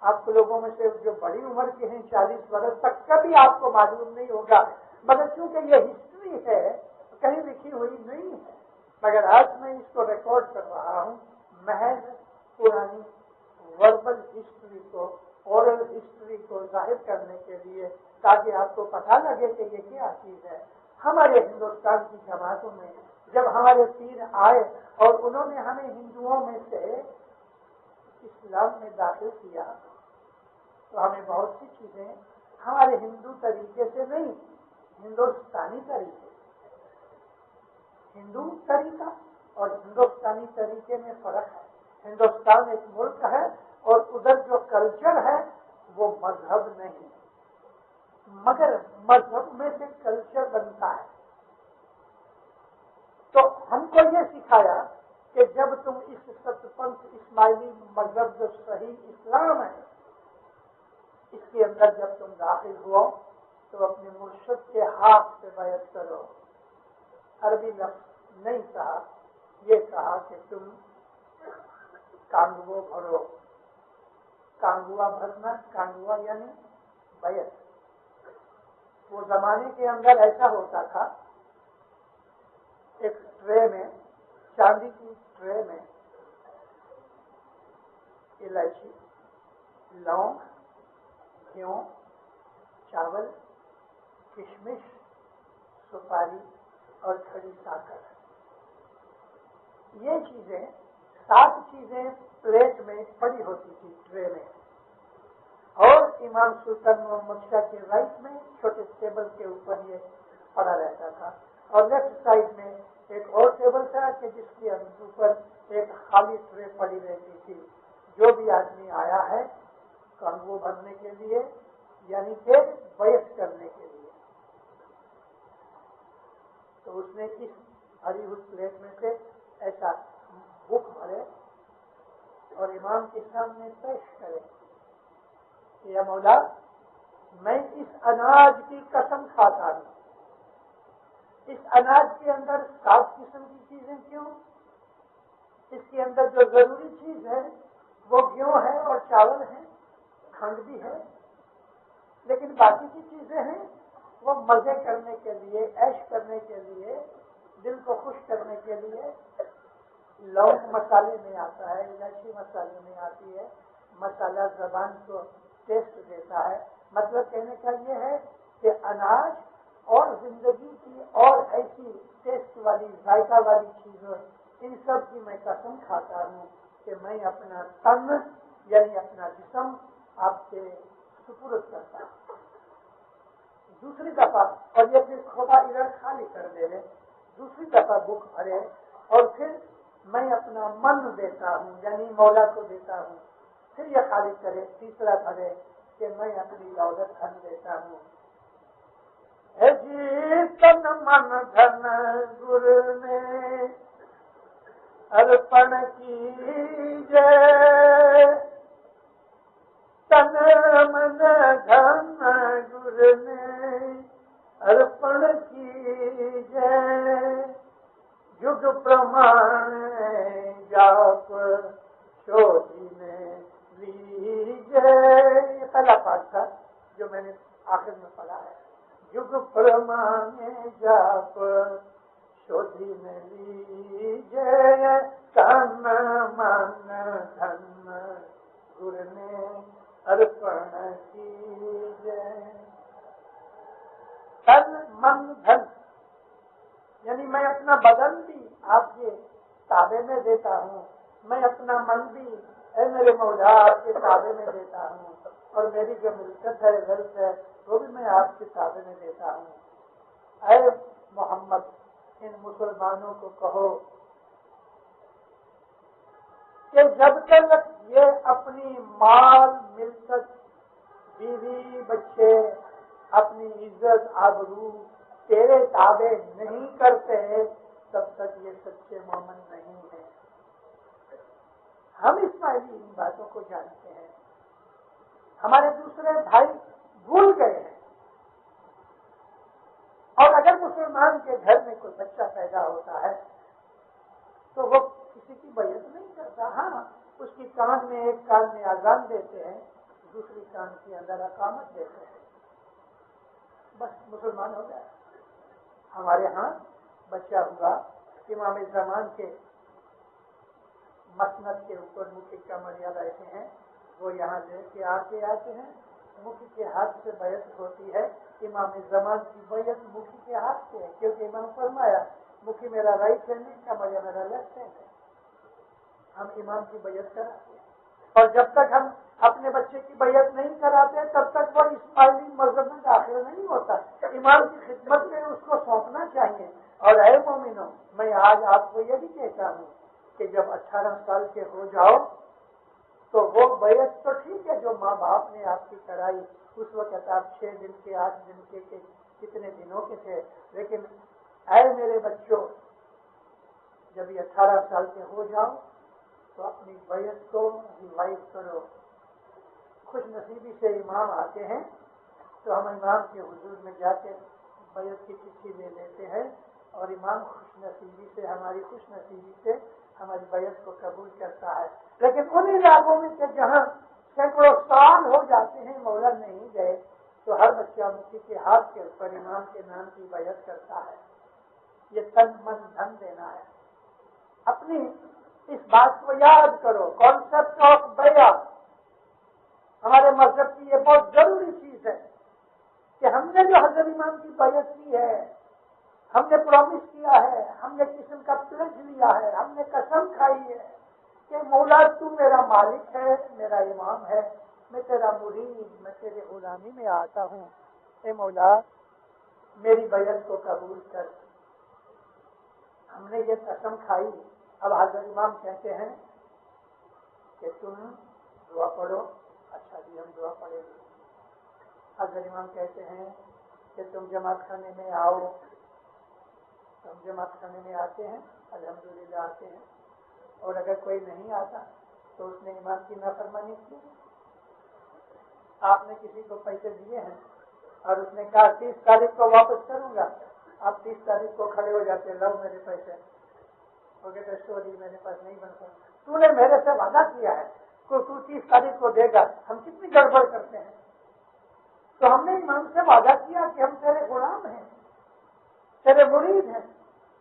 آپ لوگوں میں سے جو بڑی عمر کے ہیں 40 برس تک، کبھی آپ کو معلوم نہیں ہوگا، مگر چونکہ یہ ہسٹری ہے کہیں لکھی ہوئی نہیں ہے، مگر آج میں اس کو ریکارڈ کر رہا ہوں محض پرانی وربل ہسٹری کو، اورل ہسٹری کو ظاہر کرنے کے لیے، تاکہ آپ کو پتہ لگے کہ یہ کیا چیز ہے. ہمارے ہندوستان کی جماعتوں میں جب ہمارے پیر آئے اور انہوں نے ہمیں ہندوؤں میں سے اسلام میں داخل کیا تو ہمیں بہت سی چیزیں ہمارے ہندو طریقے سے نہیں، ہندوستانی طریقے، ہندو طریقہ اور ہندوستانی طریقے میں فرق ہے. ہندوستان ایک ملک ہے اور ادھر جو کلچر ہے وہ مذہب نہیں، مگر مذہب میں سے کلچر بنتا ہے. تو ہم کو یہ سکھایا کہ جب تم اس ستپنتھ اسماعیلی مذہب جو صحیح اسلام ہے اس کے اندر جب تم داخل ہو تو اپنے مرشد کے ہاتھ سے بیعت کرو. عربی لفظ نہیں کہا، یہ کہا کہ تم کانگو بھرو. کانگوا بھرنا، کانگوا یعنی بیعت. وہ زمانے کے اندر ایسا ہوتا تھا، ایک ٹرے میں، چاندی کی ٹرے میں الائچی، لونگ، گیہوں، چاول، کشمش، سپاری اور کھڑی ساکر، یہ چیزیں 7 چیزیں پلیٹ میں پڑی ہوتی تھی ٹرے میں. اور امام سلطان محمد شاہ کے رائٹ میں چھوٹے ٹیبل کے اوپر یہ پڑا رہتا تھا، اور لیفٹ سائڈ میں ایک اور ٹیبل تھا کہ جس کے اوپر ایک خالی ٹرے پڑی رہتی تھی. جو بھی آدمی آیا ہے کانگو بھرنے کے لیے یعنی کہ بیعت کرنے کے لیے، تو اس نے اس بھری ہوئی پلیٹ میں سے ایسا بک بھرے اور امام کے سامنے پیش کرے کہ یا مولا میں اس اناج کی قسم کھاتا ہوں. اس اناج کے اندر 7 قسم کی چیزیں کیوں؟ اس کے اندر جو ضروری چیز ہے وہ گیہوں ہے اور چاول ہے، کھنڈ بھی ہے، لیکن باقی کی چیزیں ہیں وہ مزے کرنے کے لیے، عیش کرنے کے لیے، دل کو خوش کرنے کے لیے. لونگ مسالے میں آتا ہے، الائچی مسالے میں آتی ہے، مسالہ زبان کو ٹیسٹ دیتا ہے. مطلب کہنے کا یہ ہے کہ اناج اور زندگی کی اور ایسی ٹیسٹ والی، ذائقہ والی چیزیں، ان سب کی میں قسم کھاتا ہوں کہ میں اپنا تن یعنی اپنا جسم آپ کے سپرد کرتا ہوں. دوسری دفعہ، اور یہ پھر کھوٹا ادھر خالی کر دے رہے، دوسری دفعہ بک بھرے اور پھر میں اپنا من دیتا ہوں یعنی مولا کو دیتا ہوں. پھر یہ خالی کرے، تیسرا بھرے کہ میں اپنی دولت دھن دیتا ہوں. اے جی تن من دھن گر نے ارپن کیجے، تن من دھن گر نے ارپن کیجے، جگ پرمان جاپ شوجی نے لیجے. یہ پہلا پارٹ تھا جو میں نے آخر میں پڑھا ہے. جگ پرمان جاپ شوجی نے لیجے، تن من دھن گر نے ارپن کیجے. تن من دھن یعنی میں اپنا بدن بھی آپ کے تابع میں دیتا ہوں، میں اپنا من بھی اے میرے مولا آپ کے تابع میں دیتا ہوں. اور میری جو ملکت ہے ویلتھ ہے وہ بھی میں آپ کے تابع میں دیتا ہوں. اے محمد ان مسلمانوں کو کہو کہ جب تک یہ اپنی مال ملکت بیوی بچے اپنی عزت آبرو تیرے تابع نہیں کرتے تب تک یہ سچے مومن نہیں ہیں. ہم اسماعیلی ان باتوں کو جانتے ہیں. ہمارے دوسرے بھائی بھول گئے ہیں. اور اگر مسلمان کے گھر میں کوئی بچہ پیدا ہوتا ہے تو وہ کسی کی بیعت نہیں کرتا. ہاں اس کی کان میں ایک کان میں اذان دیتے ہیں دوسری کان کے اندر اقامت دیتے ہیں بس مسلمان ہو گیا. ہمارے ہاں بچہ ہوا امام زمان کے مسند کے اوپر مکھی کا مریادہ ایسے ہیں وہ یہاں لے کے آتے ہیں. مکھی کے ہاتھ سے بیعت ہوتی ہے. امام زمان کی بیعت مکھی کے ہاتھ سے ہے کیونکہ امام فرمایا مکھی میرا رائٹ ہینڈ ہے کمریا میرا لیفٹ ہینڈ ہے. ہم امام کی بیعت کراتے ہیں اور جب تک ہم اپنے بچے کی بیعت نہیں کراتے تب تک وہ اسماعیلی مذہب میں داخل نہیں ہوتا. امام کی خدمت میں اس کو سونپنا چاہیے. اور اے مومنوں میں آج آپ کو یہ بھی کہتا ہوں کہ جب 18 سال کے ہو جاؤ تو وہ بیعت تو ٹھیک ہے جو ماں باپ نے آپ کی کرائی اس وقت آپ 6 دن کے 8 دن کے کتنے دنوں کے تھے. لیکن اے میرے بچوں جب یہ 18 سال کے ہو جاؤ تو اپنی بیعت کو ریوائز کرو. خوش نصیبی سے امام آتے ہیں تو ہم امام کے حضور میں جا کے بیعت کی چٹھی لے لیتے ہیں اور امام خوش نصیبی سے ہماری خوش نصیبی سے ہماری بیعت کو قبول کرتا ہے. لیکن ان علاقوں میں کہ جہاں سینکڑوں سال ہو جاتے ہیں مولا نہیں گئے تو ہر بچہ مکھی کے ہاتھ کے اوپر امام کے نام کی بیعت کرتا ہے. یہ تن من دھن دینا ہے. اپنی اس بات کو یاد کرو. کانسیپٹ آف بیعت ہمارے مذہب کی یہ بہت ضروری چیز ہے کہ ہم نے جو حضرت امام کی بیعت کی ہے ہم نے پرومس کیا ہے ہم نے قسم کا پلج لیا ہے ہم نے قسم کھائی ہے کہ مولا تو میرا مالک ہے میرا امام ہے میں تیرا مرید میں تیرے غلامی میں آتا ہوں. اے مولا میری بیعت کو قبول کر. ہم نے یہ قسم کھائی. اب حضرت امام کہتے ہیں کہ تم دعا پڑھو. اچھا جی ہم دعا پڑھیں گے. حضرت امام کہتے ہیں کہ تم جماعت خانے میں آؤ. ہم جماعت خانے میں آتے ہیں الحمدللہ آتے ہیں. اور اگر کوئی نہیں آتا تو اس نے امام کی نافرمانی کی. آپ نے کسی کو پیسے دیے ہیں اور اس نے کہا 30 تاریخ کو واپس کروں گا. آپ 30 تاریخ کو کھڑے ہو جاتے لو میرے پیسے. وہ کہتے اسٹوری میرے پاس نہیں بن سکتا. تو نے میرے سے وعدہ کیا ہے تو 30 تاریخ کو دے گا. ہم کتنی گڑبڑ کرتے ہیں. تو ہم نے امام سے وعدہ کیا کہ ہم تیرے غلام ہیں تیرے مرید ہیں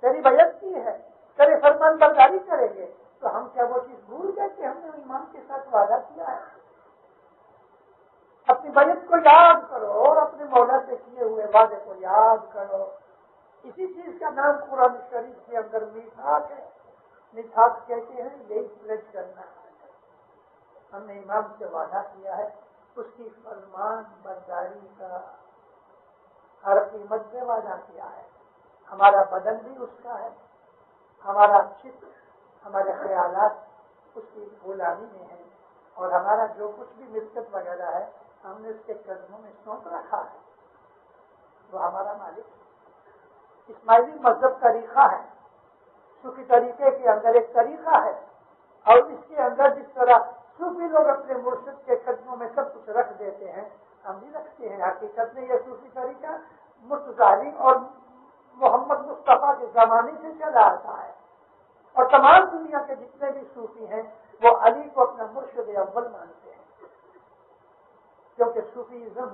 تیری بیعت کی ہے تیرے فرمان برداری کریں گے. تو ہم کیا وہ چیز بھول گئے کہ ہم نے امام کے ساتھ وعدہ کیا ہے. اپنی بیعت کو یاد کرو اور اپنے مولا سے کیے ہوئے وعدے کو یاد کرو. اسی چیز کا نام قرآن شریف کے اندر میثاق ہے. میثاق کہتے ہیں یہی پلیج کرنا ہے. ہم نے امام سے وعدہ کیا ہے اس کی فرمان برداری کا ہر قیمت پہ وعدہ کیا ہے. ہمارا بدن بھی اس کا ہے ہمارا چت ہمارے خیالات اس کی غلامی میں ہے اور ہمارا جو کچھ بھی ملکت وغیرہ ہے ہم نے اس کے قدموں میں سونپ رکھا ہے. وہ ہمارا مالک ہے. اسماعیلی مذہب طریقہ ہے. صوفی طریقے کے اندر ایک طریقہ ہے اور اس کے اندر جس طرح صوفی لوگ اپنے مرشد کے قدموں میں سب کچھ رکھ دیتے ہیں ہم بھی رکھتے ہیں. حقیقت میں یہ صوفی طریقہ مرتضی علی اور محمد مصطفیٰ کے زمانے سے چلا آتا ہے اور تمام دنیا کے جتنے بھی صوفی ہیں وہ علی کو اپنا مرشد اول مانتے ہیں کیونکہ صوفیزم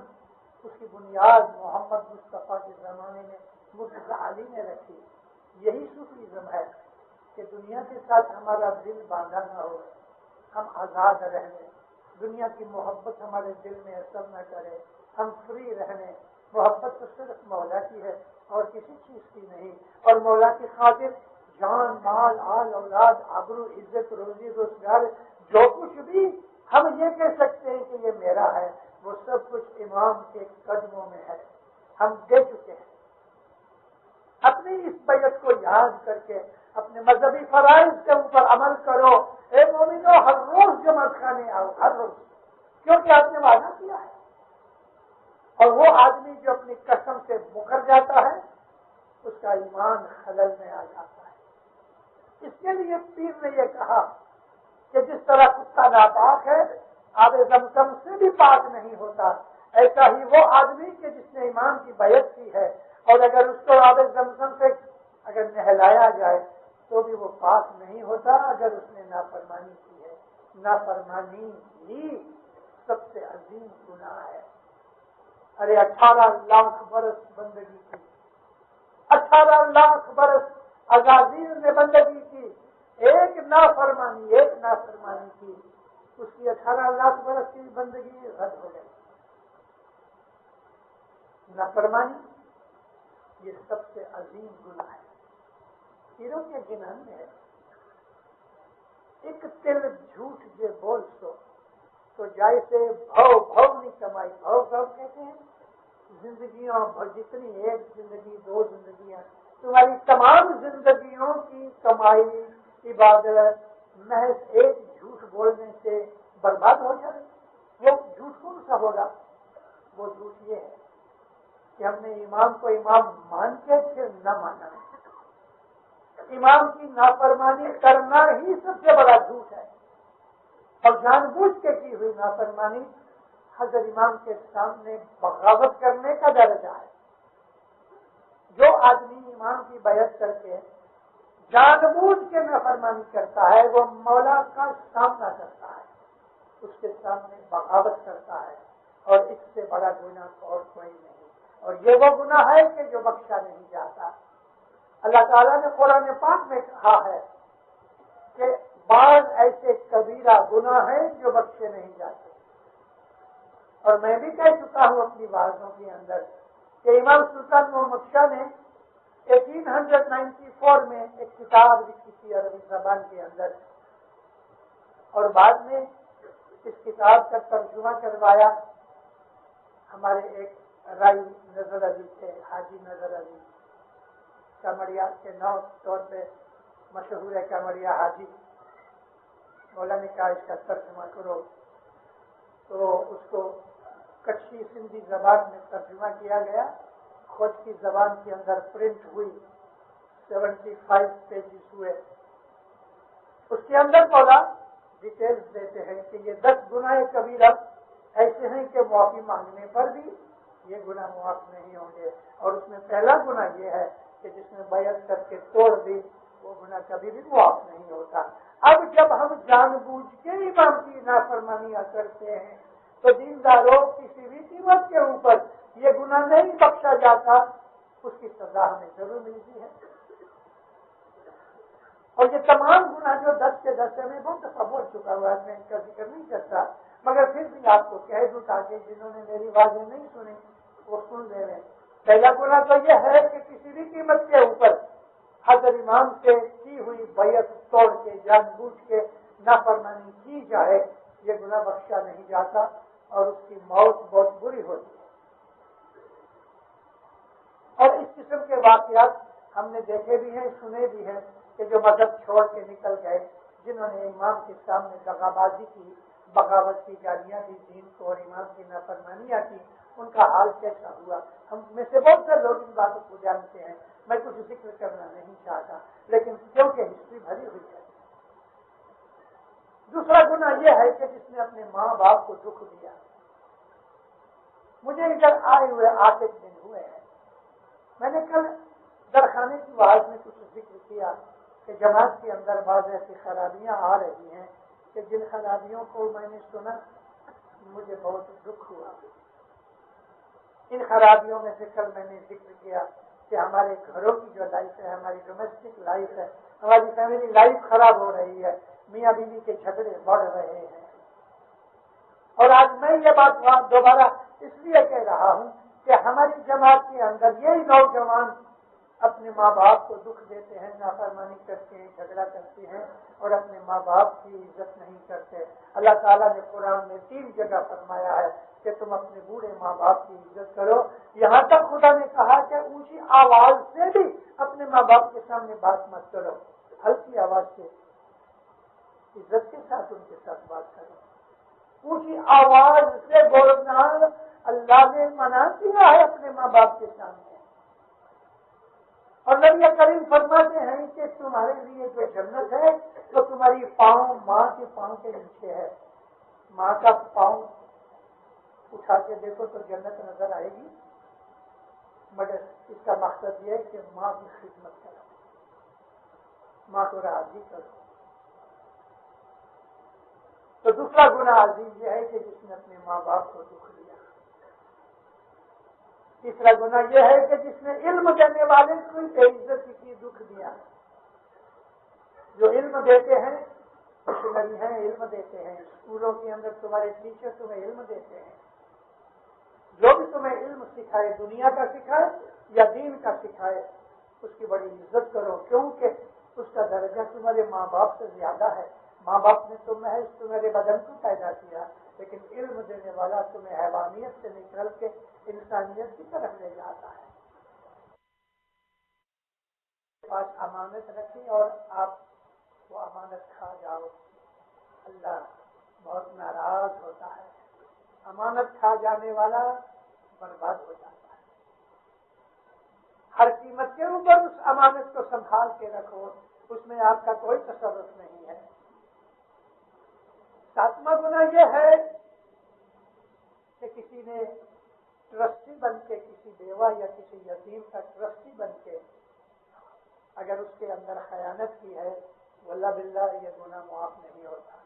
اس کی بنیاد محمد مصطفیٰ کے زمانے میں مرتضی علی نے رکھی. یہی صوفیزم ہے کہ دنیا کے ساتھ ہمارا دل باندھا نہ ہو ہم آزاد رہنے دنیا کی محبت ہمارے دل میں اثر نہ کرے ہم فری رہنے. محبت تو صرف مولا کی ہے اور کسی چیز کی نہیں. اور مولا کی خاطر جان مال آل اولاد آبرو عزت روزی روزگار جو کچھ بھی ہم یہ کہہ سکتے ہیں کہ یہ میرا ہے وہ سب کچھ امام کے قدموں میں ہے، ہم دے چکے ہیں۔ اپنی اس بیعت کو یاد کر کے اپنے مذہبی فرائض کے اوپر عمل کرو۔ اے مومنو، ہر روز جماعت خانے آؤ، ہر روز، کیونکہ آپ نے وعدہ کیا ہے۔ اور وہ آدمی جو اپنی قسم سے مکر جاتا ہے اس کا ایمان خلل میں آ جاتا ہے۔ اس کے لیے پیر نے یہ کہا کہ جس طرح کتا ناپاک ہے، آب زمزم سے بھی پاک نہیں ہوتا، ایسا ہی وہ آدمی کہ جس نے ایمان کی بیعت کی ہے اور اگر اس کو آب زمزم سے اگر نہلایا جائے تو بھی وہ پاک نہیں ہوتا اگر اس نے نافرمانی کی ہے۔ نافرمانی ہی سب سے عظیم گناہ ہے۔ ارے 18 لاکھ برس بندگی کی، 18 لاکھ برس عزازیل نے بندگی کی، ایک نافرمانی کی، اس کی 18 لاکھ برس کی بندگی رد ہو گئی۔ نافرمانی یہ سب سے عظیم گناہ ہے۔ پیروں کے گناہ میں ایک تل جھوٹ جو بول سو تو جیسے بھو نہیں کمائی۔ بھو کہتے ہیں زندگیوں جتنی، ایک زندگی، 2 زندگیاں، تمہاری تمام زندگیوں کی کمائی، عبادت محض ایک جھوٹ بولنے سے برباد ہو جائے۔ وہ جھوٹ کون سا ہوگا؟ وہ جھوٹ یہ ہے کہ ہم نے امام کو امام مان کے پھر نہ مانا۔ امام کی نافرمانی کرنا ہی سب سے بڑا جھوٹ ہے، اور جان بوجھ کے کی ہوئی نافرمانی حضرت امام کے سامنے بغاوت کرنے کا درجہ ہے۔ جو آدمی امام کی بیعت کر کے جان بوجھ کے نافرمانی کرتا ہے وہ مولا کا سامنا کرتا ہے، اس کے سامنے بغاوت کرتا ہے، اور اس سے بڑا گناہ اور کوئی نہیں۔ اور یہ وہ گناہ ہے کہ جو بخشا نہیں جاتا۔ اللہ تعالیٰ نے قرآن پاک میں کہا ہے کہ بعض ایسے کبیرہ گناہ ہیں جو بخشے نہیں جاتے، اور میں بھی کہہ چکا ہوں اپنی وعظوں کے اندر کہ امام سلطان محمد شاہ نے 1894 میں ایک کتاب لکھی تھی عربی زبان کے اندر، اور بعد میں اس کتاب کا ترجمہ کروایا ہمارے ایک رائی نظر علی تھے، حاجی نظر علی، کمریا کے نام طور پہ مشہور ہے، کمریا حاجی۔ مولانا نے کہا اس کا ترجمہ کرو، تو اس کو کچھی سندھی زبان میں ترجمہ کیا گیا، خود کی زبان کے اندر پرنٹ ہوئی، 75 پیجز ہوئے۔ اس کے اندر مولا ڈیٹیلز دیتے ہیں کہ یہ 10 گناہ کبیرہ ایسے ہیں کہ معافی مانگنے پر بھی یہ گناہ معاف نہیں ہوں گے، اور اس میں پہلا گناہ یہ ہے کہ جس نے بیعت کر کے توڑ دی وہ گناہ کبھی بھی معاف نہیں ہوتا۔ اب جب ہم جان بوجھ کے امام کی نافرمانیاں کرتے ہیں تو دینداروں کسی بھی قیمت کے اوپر یہ گناہ نہیں بخشا جاتا، اس کی سزا ہمیں ضرور ملتی ہے۔ اور یہ تمام گناہ جو 10 کے 10 ہے، میں بہت دفعہ بول چکا ہوں، میں ان کا ذکر نہیں کرتا، مگر پھر بھی آپ کو کہہ دوں تاکہ جنہوں نے میری باتیں نہیں سنی وہ سن لے رہے۔ پہلا گناہ تو یہ ہے کہ کسی بھی قیمت کے اوپر حضرت امام سے کی ہوئی بیعت توڑ کے جان بوجھ کے نافرمانی کی جائے، یہ گناہ بخشا نہیں جاتا اور اس کی موت بہت بری ہوتی ہے۔ اور اس قسم کے واقعات ہم نے دیکھے بھی ہیں، سنے بھی ہیں کہ جو مذہب چھوڑ کے نکل گئے، جنہوں نے امام کے سامنے دغا بازی کی، بغاوت کی، گالیاں دی دین کو اور امام کی نافرمانیاں کی، ان کا حال کیسا ہوا۔ ہم میں سے بہت سے لوگ ان باتوں کو جانتے ہیں، میں کچھ ذکر کرنا نہیں چاہتا، لیکن کیونکہ ہسٹری بھری ہوئی ہے۔ دوسرا گناہ یہ ہے کہ جس نے اپنے ماں باپ کو دکھ دیا۔ مجھے ادھر آئے ہوئے 8 دن ہوئے ہیں، میں نے کل درخانے کی واعظ میں کچھ ذکر کیا کہ جماعت کے اندر بعض ایسی خرابیاں آ رہی ہیں کہ جن خرابیوں کو میں نے سنا مجھے بہت دکھ ہوا۔ ان خرابیوں میں سے کل میں نے ذکر کیا کہ ہمارے گھروں کی جو لائف ہے، ہماری ڈومیسٹک لائف ہے، ہماری فیملی لائف خراب ہو رہی ہے، میاں بیوی کے جھگڑے بڑھ رہے ہیں۔ اور آج میں یہ بات دوبارہ اس لیے کہہ رہا ہوں کہ ہماری جماعت کے اندر یہی نوجوان اپنے ماں باپ کو دکھ دیتے ہیں، نافرمانی کرتے ہیں، جھگڑا کرتے ہیں اور اپنے ماں باپ کی عزت نہیں کرتے۔ اللہ تعالیٰ نے قرآن میں 3 جگہ فرمایا ہے کہ تم اپنے بوڑھے ماں باپ کی عزت کرو۔ یہاں تک خدا نے کہا کہ اونچی آواز سے بھی اپنے ماں باپ کے سامنے بات مت کرو، ہلکی آواز سے عزت کے ساتھ ان کے ساتھ بات کرو۔ اونچی آواز سے بولنا اللہ نے منع کیا ہے اپنے ماں باپ کے سامنے۔ اور نبی کریم فرماتے ہیں کہ تمہارے لیے جو جنت ہے وہ تمہاری پاؤں ماں کے پاؤں کے نیچے ہے۔ ماں کا پاؤں اٹھا کے دیکھو تو جنت نظر آئے گی، مگر اس کا مقصد یہ ہے کہ ماں کی خدمت کرو، ماں کو راضی کرو۔ تو دوسرا گناہ عظیم یہ ہے کہ جس نے اپنے ماں باپ کو دکھ دیا۔ تیسرا گناہ یہ ہے کہ جس نے علم دینے والے کو بے عزتی کی، دکھ دیا۔ جو علم دیتے ہیں مشنری ہیں، علم دیتے ہیں، اسکولوں کے اندر تمہارے ٹیچر تمہیں علم دیتے ہیں، جو بھی تمہیں علم سکھائے، دنیا کا سکھائے یا دین کا سکھائے، اس کی بڑی عزت کرو، کیونکہ اس کا درجہ تمہارے ماں باپ سے زیادہ ہے۔ ماں باپ نے تمہارے بدن کو پیدا کیا، لیکن علم دینے والا تمہیں حیوانیت سے نکل کے انسانیت کی طرف لے جاتا ہے۔ پاس امانت رکھی اور آپ وہ امانت کھا جاؤ، اللہ بہت ناراض ہوتا ہے۔ امانت کھا جانے والا برباد ہو جاتا ہے۔ ہر قیمت کے اوپر اس امانت کو سنبھال کے رکھو، اس میں آپ کا کوئی تصرف نہیں ہے۔ 7واں گناہ یہ ہے کہ کسی نے ٹرسٹی بن کے، کسی بیوہ یا کسی یتیم کا ٹرسٹی بن کے اگر اس کے اندر خیانت کی ہے، واللہ باللہ یہ گناہ معاف نہیں ہوتا۔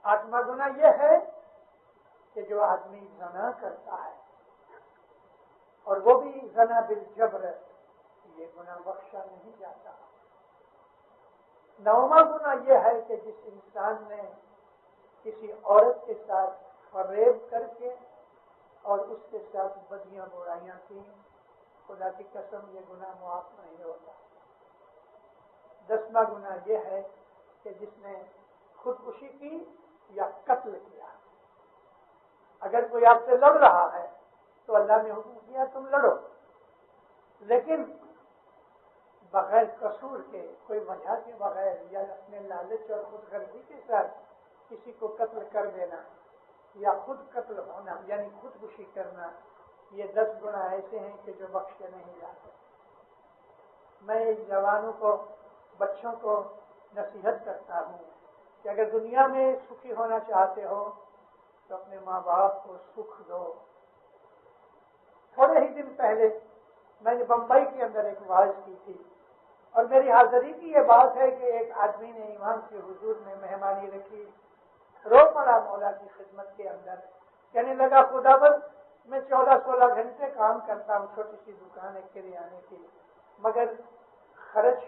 8واں گناہ یہ ہے کہ جو آدمی زنا کرتا ہے اور وہ بھی زنا بالجبر، یہ گناہ بخشا نہیں جاتا۔ 9واں گناہ یہ ہے کہ جس انسان نے کسی عورت کے ساتھ فریب کر کے اور اس کے ساتھ بدیاں برائیاں کی، خدا کی قسم یہ گناہ معاف نہیں ہوتا۔ 10واں گناہ یہ ہے کہ جس نے خودکشی کی یا قتل کیا۔ اگر کوئی آپ سے لڑ رہا ہے تو اللہ نے حکم کیا تم لڑو، لیکن بغیر قصور کے، کوئی وجہ کے بغیر یا اپنے لالچ اور خود غرضی کے ساتھ کسی کو قتل کر دینا یا خود قتل ہونا یعنی خودکشی کرنا، یہ 10 گناہ ایسے ہیں کہ جو بخشے نہیں جاتے۔ میں جوانوں کو، بچوں کو نصیحت کرتا ہوں کہ اگر دنیا میں سکھی ہونا چاہتے ہو تو اپنے ماں باپ کو سکھ دو۔ تھوڑے ہی دن پہلے میں نے بمبئی کے اندر ایک واعظ کی تھی، اور میری حاضری کی یہ بات ہے کہ ایک آدمی نے امام کے حضور میں مہمانی رکھی، رو پڑا مولا کی خدمت کے اندر، کہنے لگا خداوند میں 14-16 گھنٹے کام کرتا ہوں، چھوٹی سی دکان ہے کریانے کی، مگر خرچ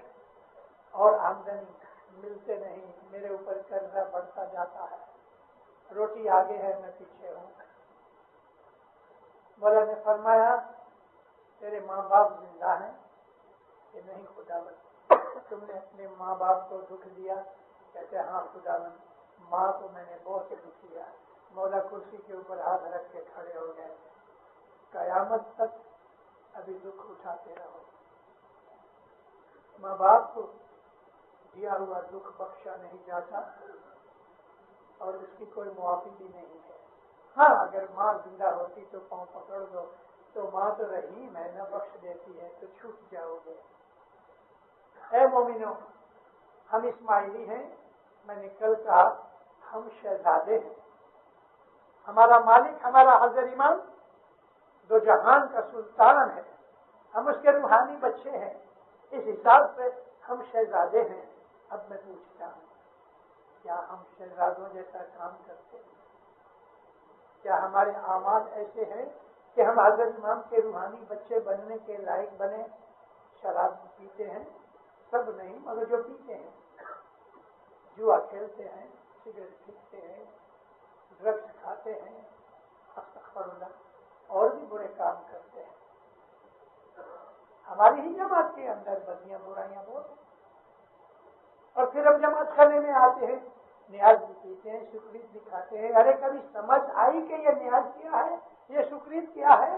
اور آمدنی ملتے نہیں، میرے اوپر قرضہ بڑھتا جاتا ہے، روٹی آگے ہے میں پیچھے ہوں۔ مولا نے فرمایا تیرے ماں باپ زندہ ہیں کہ نہیں خداوند؟ تم نے اپنے ماں باپ کو دکھ دیا؟ کہتے ہاں خداوند، ماں کو میں نے بہت دکھ دیا۔ مولا کرسی کے اوپر ہاتھ رکھ کے کھڑے ہو گئے، قیامت تک ابھی دکھ اٹھاتے رہو۔ ماں باپ کو دیا ہوا دکھ بخشا نہیں جاتا اور اس کی کوئی معافی بھی نہیں ہے۔ ہاں اگر ماں زندہ ہوتی تو پاؤں پکڑ دو، تو ماں تو رحیم ہے، نہ بخش دیتی ہے تو چھوٹ جاؤ گے۔ اے مومنو، ہم اسماعیلی ہیں، میں نے کل کہا ہم شہزادے ہیں، ہمارا مالک ہمارا حضرت امام دو جہان کا سلطان ہے، ہم اس کے روحانی بچے ہیں، اس حساب سے ہم شہزادے ہیں۔ اب میں پوچھتا ہوں کیا ہم شہزادوں جیسا کام کرتے ہیں؟ کیا ہمارے اعمال ایسے ہیں کہ ہم حضرت امام کے روحانی بچے بننے کے لائق بنے؟ شراب پیتے ہیں سب نہیں، مگر جو پیتے ہیں، جوا کھیلتے ہیں، سگریٹ پیتے ہیں، ڈرگس کھاتے ہیں، استغفر اللہ، اور بھی برے کام کرتے ہیں، ہماری ہی جماعت کے اندر بدیاں برائیاں بہت ہیں. اور پھر ہم جماعت خانے میں آتے ہیں, نیاز بھی پیتے ہیں, شکریت بھی کھاتے ہیں. ارے کبھی سمجھ آئی کہ یہ نیاز کیا ہے, یہ شکریت کیا ہے؟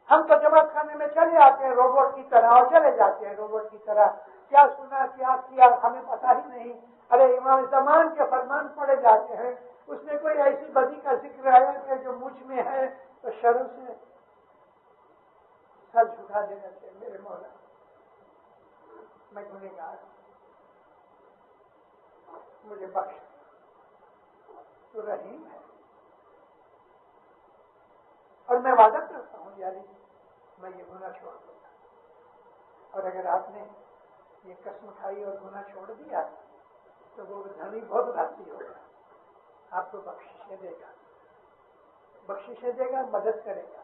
ہم تو جماعت خانے میں چلے آتے ہیں روبوٹ کی طرح اور چلے جاتے ہیں روبوٹ کی طرح. کیا سنا کیا کیا ہمیں پتا ہی نہیں. ارے امام زمان کے فرمان پڑے جاتے ہیں, اس میں کوئی ایسی بدی کا ذکر آیا کہ جو مجھ میں ہے تو شروع سے سر جھکا دینا چاہیے. میرے مولا میں گنہگار ہوں, مجھے بخش, تو رحیم ہے. اور میں وعدہ کرتا ہوں یاری میں یہ گناہ چھوڑ دوں گا. اور اگر آپ نے یہ قسم کھائی اور گناہ چھوڑ دیا تو وہ دھنی بہت راضی ہوگا, آپ کو بخششیں دے گا, بخششیں دے گا, مدد کرے گا.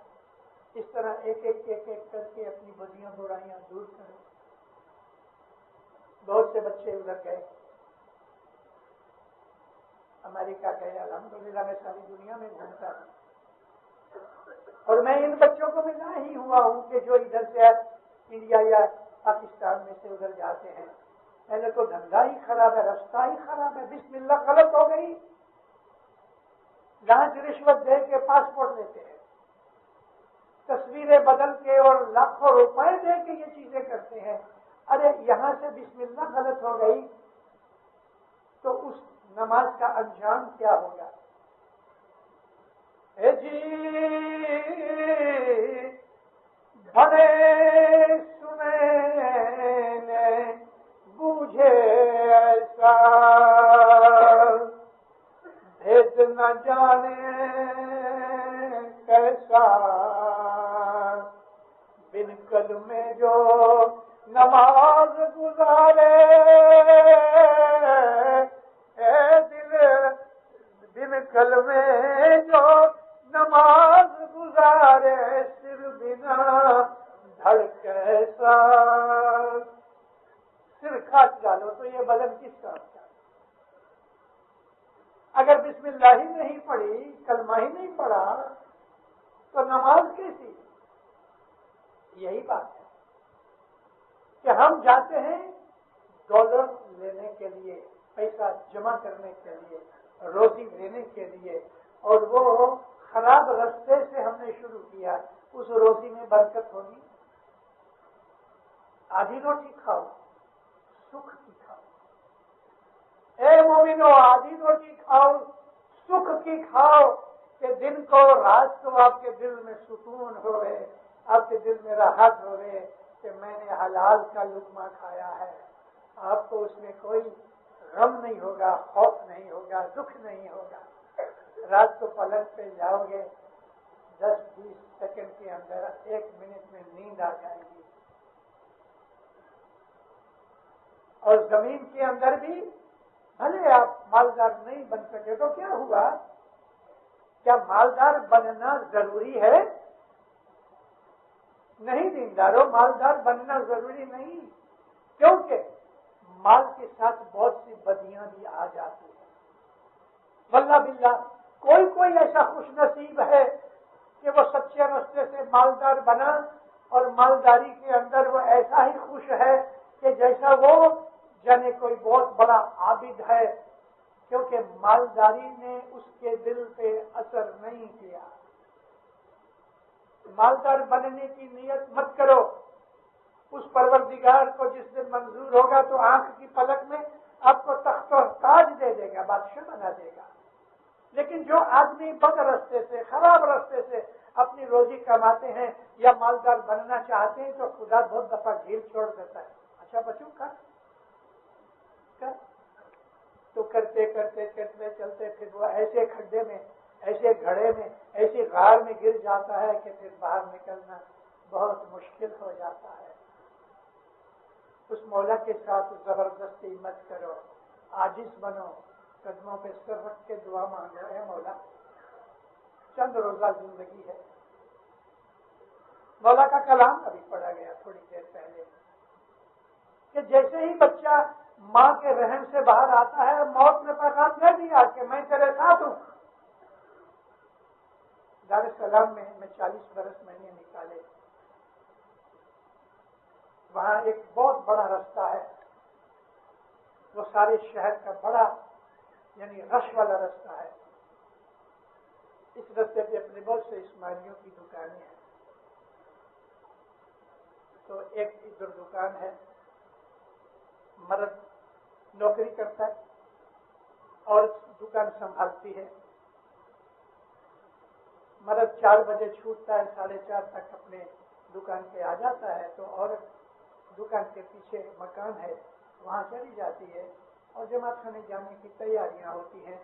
اس طرح ایک ایک کر کے اپنی بدیاں برائیاں دور کرو. بہت سے بچے ادھر گئے, امریکہ گئے, الحمدللہ میں ساری دنیا میں گھومتا ہوں اور میں ان بچوں کو ملا ہی ہوا ہوں کہ جو ادھر سے انڈیا یا پاکستان میں سے ادھر جاتے ہیں. پہلے تو دھندا ہی خراب ہے, رستہ ہی خراب ہے, بسم اللہ غلط ہو گئی, لانچ رشوت دے کے پاسپورٹ لیتے ہیں, تصویریں بدل کے اور لاکھوں روپے دے کے یہ چیزیں کرتے ہیں. ارے یہاں سے بسم اللہ غلط ہو گئی تو اس نماز کا انجام کیا ہوگا؟ اے جی بڑے سنے بوجھے ایسا بھید نہ جانے کیسا بن کل میں جو نماز گزارے اے دل کل میں جو نماز گزارے سر بنا دھڑ کیسا. سر کھاٹ ڈالو تو یہ بدن کس کا ہوتا ہے؟ اگر بسم اللہ ہی نہیں پڑھی, کلمہ ہی نہیں پڑھا تو نماز کیسی؟ یہی بات ہے کہ ہم جاتے ہیں ڈالر لینے کے لیے, پیسہ جمع کرنے کے لیے, روزی لینے کے لیے, اور وہ خراب رستے سے ہم نے شروع کیا. اس روزی میں برکت ہوگی؟ آدھی روٹی کھاؤ, سکھ کی کھاؤ. اے مومنو, آدھی روٹی کھاؤ, سکھ کی کھاؤ, کہ دن کو رات کو آپ کے دل میں سکون ہوئے, آپ کے دل میں راحت ہوئے کہ میں نے حلال کا لقمہ کھایا ہے. آپ کو اس میں کوئی غم نہیں ہوگا, خوف نہیں ہوگا, دکھ نہیں ہوگا. رات کو پلنگ پہ جاؤ گے, 10-20 سیکنڈ کے اندر 1 منٹ میں نیند آ جائے گی. اور زمین کے اندر بھی بھلے آپ مالدار نہیں بن سکے تو کیا ہوا؟ کیا مالدار بننا ضروری ہے؟ نہیں دیندارو, مالدار بننا ضروری نہیں, کیونکہ مال کے ساتھ بہت سی بدیاں بھی آ جاتی ہیں. واللہ باللہ کوئی ایسا خوش نصیب ہے کہ وہ سچے راستے سے مالدار بنا, اور مالداری کے اندر وہ ایسا ہی خوش ہے کہ جیسا وہ جانے کوئی بہت بڑا عابد ہے, کیونکہ مالداری نے اس کے دل پہ اثر نہیں کیا. مالدار بننے کی نیت مت کرو, اس پروردگار کو جس دن منظور ہوگا تو آنکھ کی پلک میں آپ کو تخت و تاج دے دے گا, بادشاہ بنا دے گا. لیکن جو آدمی بد رستے سے, خراب رستے سے اپنی روزی کماتے ہیں یا مالدار بننا چاہتے ہیں تو خدا بہت دفعہ ڈھیل چھوڑ دیتا ہے. اچھا بچوں کا تو کرتے چلتے پھر وہ ایسے کھڈے میں, ایسے گھڑے میں, ایسی غار میں گر جاتا ہے کہ پھر باہر نکلنا بہت مشکل ہو جاتا ہے. اس مولا کے ساتھ زبردستی مت کرو, عاجز بنو, قدموں پہ سر رکھ کے دعا مانگو, اے مولا چند روزہ زندگی ہے. مولا کا کلام ابھی پڑھا گیا تھوڑی دیر پہلے کہ جیسے ہی بچہ ماں کے رحم سے باہر آتا ہے, موت نے پیغام دے دیا کہ میں تیرے ساتھ ہوں. دار السلام میں 40 برس میں نے نکالے, وہاں ایک بہت بڑا رستہ ہے، وہ سارے شہر کا بڑا یعنی رش والا رستہ ہے. اس رستے پہ اپنے بہت سے اسماعیلیوں کی دکانیں ہیں. تو ایک ادھر دکان ہے، مرد نوکری کرتا ہے اور دکان سنبھالتی ہے. مرد 4 بجے چھوٹتا ہے، 4:30 تک اپنے دکان پہ آ جاتا ہے. تو عورت دکان کے پیچھے مکان ہے وہاں چلی جاتی ہے اور جماعت خانے جانے کی تیاریاں ہوتی ہیں.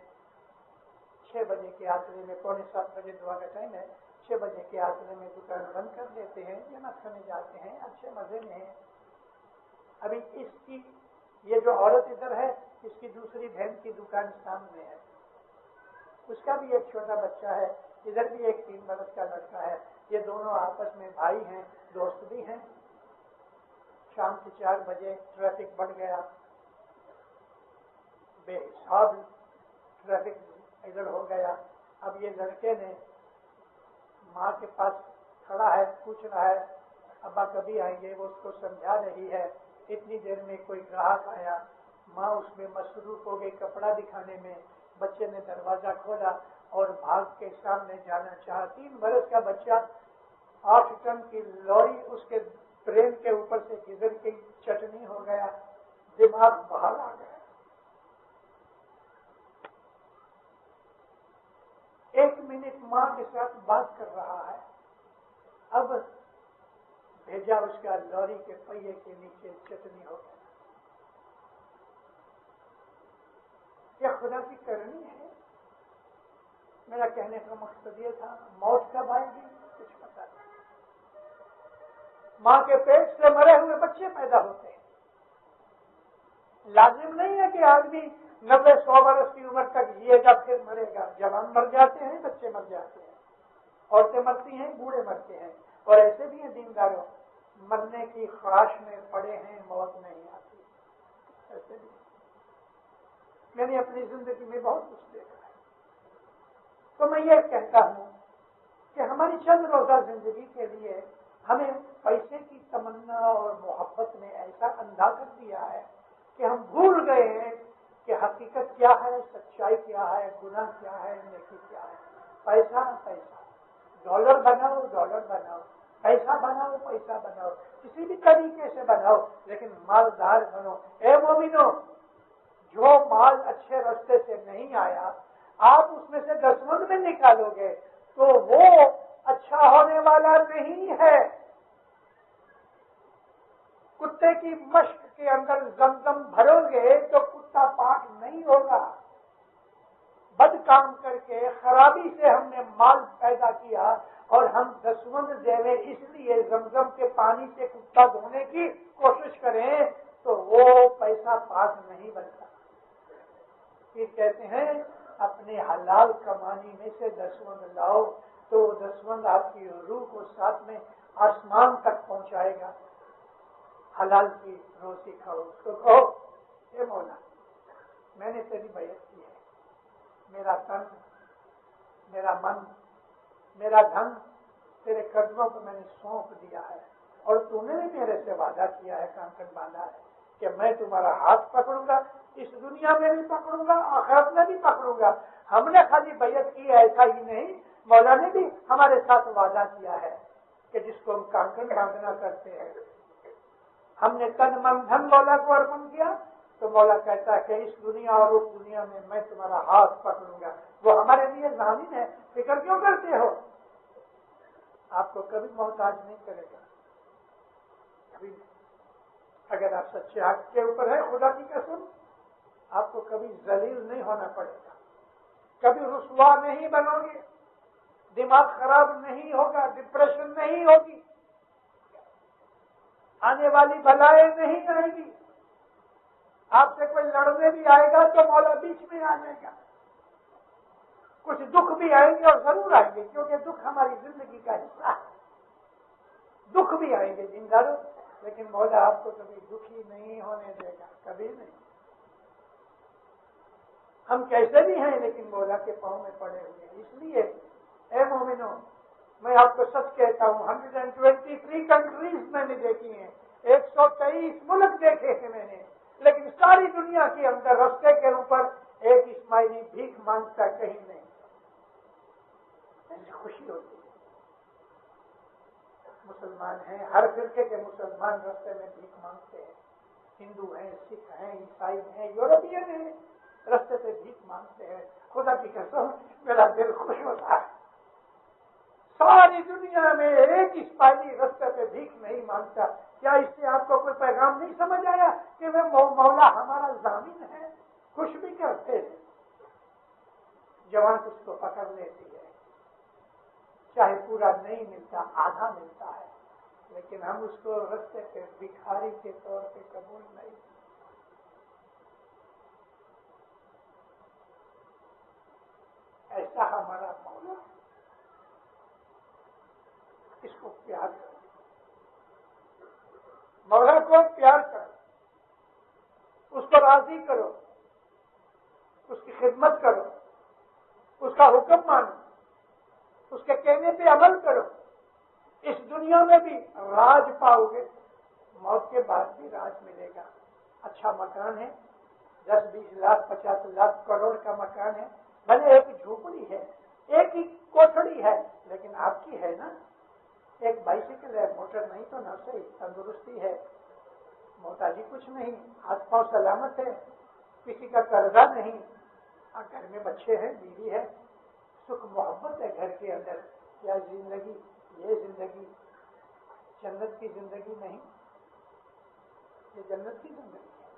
6 بجے کے آسرے میں، 6:45 بجے دعا کا ٹائم ہے، 6 بجے کے آسرے میں دکان بند کر دیتے ہیں، جماعت خانے جاتے ہیں، اچھے مزے میں ہیں. ابھی اس کی یہ جو عورت ادھر ہے، اس کی دوسری بہن کی دکان سامنے ہے، اس کا بھی ایک چھوٹا بچہ ہے، ادھر بھی ایک 3 برس کا لڑکا ہے. یہ دونوں آپس میں بھائی ہیں، دوست بھی ہیں. شام کے 4 بجے ٹریفک بڑھ گیا، بے حساب ٹریفک ادھر ہو گیا. اب یہ لڑکے نے ماں کے پاس کھڑا ہے، پوچھ رہا ہے ابا کبھی آئیں گے. وہ اس کو سمجھا رہی ہے. اتنی دیر میں کوئی گراہک آیا، ماں اس میں مصروف ہو گئی کپڑا دکھانے میں. بچے نے دروازہ کھولا اور بھاگ کے سامنے جانا چاہا. 3 برس کا بچہ 8 ٹن کی لوری اس کے برین کے اوپر سے گزر کے چٹنی ہو گیا، دماغ باہر آ گیا. 1 منٹ ماں کے ساتھ بات کر رہا ہے، اب بھیجا اس کا لوری کے پہیے کے نیچے چٹنی ہو گیا. یہ خدا کی کرنی ہے. میرا کہنے کا مقصد یہ تھا، موت کب آئے گی کچھ پتا نہیں. ماں کے پیٹ سے مرے ہوئے بچے پیدا ہوتے ہیں. لازم نہیں ہے کہ آدمی 90-100 برس کی عمر تک جیے گا پھر مرے گا. جوان مر جاتے ہیں، بچے مر جاتے ہیں، عورتیں مرتی ہیں، بوڑھے مرتے ہیں. اور ایسے بھی ہیں دینداروں مرنے کی خواہش میں پڑے ہیں، موت نہیں آتی. ایسے بھی میں نے اپنی زندگی میں بہت کچھ دیکھا ہے. تو میں یہ کہتا ہوں کہ ہماری چند روزہ زندگی کے لیے ہمیں پیسے کی تمنا اور محبت نے ایسا اندھا کر دیا ہے کہ ہم بھول گئے ہیں کہ حقیقت کیا ہے، سچائی کیا ہے، گناہ کیا ہے، نیکی کیا ہے. پیسہ پیسہ، ڈالر بناؤ ڈالر بناؤ، پیسہ بناؤ پیسہ بناؤ، کسی بھی طریقے سے بناؤ لیکن مالدار بنو. اے مومنو، جو مال اچھے راستے سے نہیں آیا آپ اس میں سے 10 میں نکالو گے تو وہ اچھا ہونے والا نہیں ہے. کتے کی مشق کے اندر زمزم بھرو گے تو کتا پاک نہیں ہوگا. بد کام کر کے خرابی سے ہم نے مال پیدا کیا اور ہم 10 دیوے اس لیے زمزم کے پانی سے کتا دھونے کی کوشش کریں تو وہ پیسہ پاک نہیں بنتا. پھر کہتے ہیں اپنے حلال کمانے میں سے 10 لاؤ تو 10 آپ کی روح کو ساتھ میں آسمان تک پہنچائے گا. حلال کی روزی کھاؤ. اس کو کہو اے مولا میں نے تیری بیعت کی ہے، میرا تن، میرا من، میرا دھن تیرے قدموں کو میں نے سونپ دیا ہے اور تو نے میرے سے وعدہ کیا ہے، کانکن باندھا ہے کہ میں تمہارا ہاتھ پکڑوں گا، اس دنیا میں بھی پکڑوں گا، آخرت میں بھی پکڑوں گا. ہم نے خالی بیعت کی ایسا ہی نہیں، مولا نے بھی ہمارے ساتھ وعدہ کیا ہے کہ جس کو ہم کانکن باندھنا کرتے ہیں. ہم نے تن من دھن مولا کو ارپن کیا تو مولا کہتا ہے کہ اس دنیا اور اس دنیا میں تمہارا ہاتھ پکڑوں گا. وہ ہمارے لیے ضامن ہے. فکر کیوں کرتے ہو؟ آپ کو کبھی محتاج نہیں کرے گا، کبھی نہیں. اگر آپ سچے حق کے اوپر ہے خدا کی قسم آپ کو کبھی ذلیل نہیں ہونا پڑے گا، کبھی رسوا نہیں بنو گے، دماغ خراب نہیں ہوگا، ڈپریشن نہیں ہوگی، آنے والی بلائیں نہیں آئے گی. آپ سے کوئی لڑنے بھی آئے گا تو مولا بیچ میں آ جائے گا. کچھ دکھ بھی آئیں گے اور ضرور آئیں گے کیونکہ دکھ ہماری زندگی کا حصہ ہے. دکھ بھی آئیں گے دینداروں، لیکن مولا آپ کو کبھی دکھی نہیں ہونے دے گا، کبھی نہیں. ہم کیسے بھی ہیں لیکن مولا کے پاؤں میں پڑے ہوئے ہیں. اس لیے اے مومنو میں آپ کو سچ کہتا ہوں 123 کنٹریز میں نے دیکھی ہیں 123 ملک دیکھے ہیں میں نے، لیکن ساری دنیا کے اندر رستے کے اوپر ایک اسماعیلی بھیک مانگتا کہیں نہیں، ایسی خوشی ہوتی ہے۔ مسلمان ہیں، ہر فرقے کے مسلمان رستے میں بھیک مانگتے ہیں، ہندو ہیں، سکھ ہیں، عیسائی ہیں، یورپین ہیں، رستے پہ بھیک مانگتے ہیں۔ خدا کی قسم میرا دل خوش ہوتا ہے، ساری دنیا میں ایک اسماعیلی رستے پہ بھیک نہیں مانگتا۔ کیا اس سے آپ کو کوئی پیغام نہیں سمجھ آیا کہ وہ مولا ہمارا ضامن ہے؟ خوش بھی کرتے ہیں، جوان اس کو پکڑ لیتی ہے، چاہے پورا نہیں ملتا، آدھا ملتا ہے، لیکن ہم اس کو رستے پہ بھکاری کے طور پہ قبول نہیں۔ ایسا ہمارا مولا، اس کو پیار کرو، مولا کو پیار کرو، اس کو راضی کرو، اس کی خدمت کرو، اس کا حکم مانو، اس کے کہنے پہ عمل کرو، اس دنیا میں بھی راج پاؤ گے، موت کے بعد بھی راج ملے گا۔ اچھا مکان ہے، 10-20 لاکھ 50 لاکھ کروڑ کا مکان ہے، بھلے ایک جھوپڑی ہے، ایک ہی کوٹھڑی ہے، لیکن آپ کی ہے نا۔ ایک بائسیکل ہے، موٹر نہیں تو نہ صحیح، تندرستی ہے، محتاجی کچھ نہیں، ہاتھ پاؤں سلامت ہے، کسی کا قرضہ نہیں، گھر میں بچے ہیں، بیوی ہے، سکھ محبت ہے گھر کے اندر۔ کیا زندگی، یہ زندگی جنت کی زندگی نہیں، یہ جنت کی زندگی ہے۔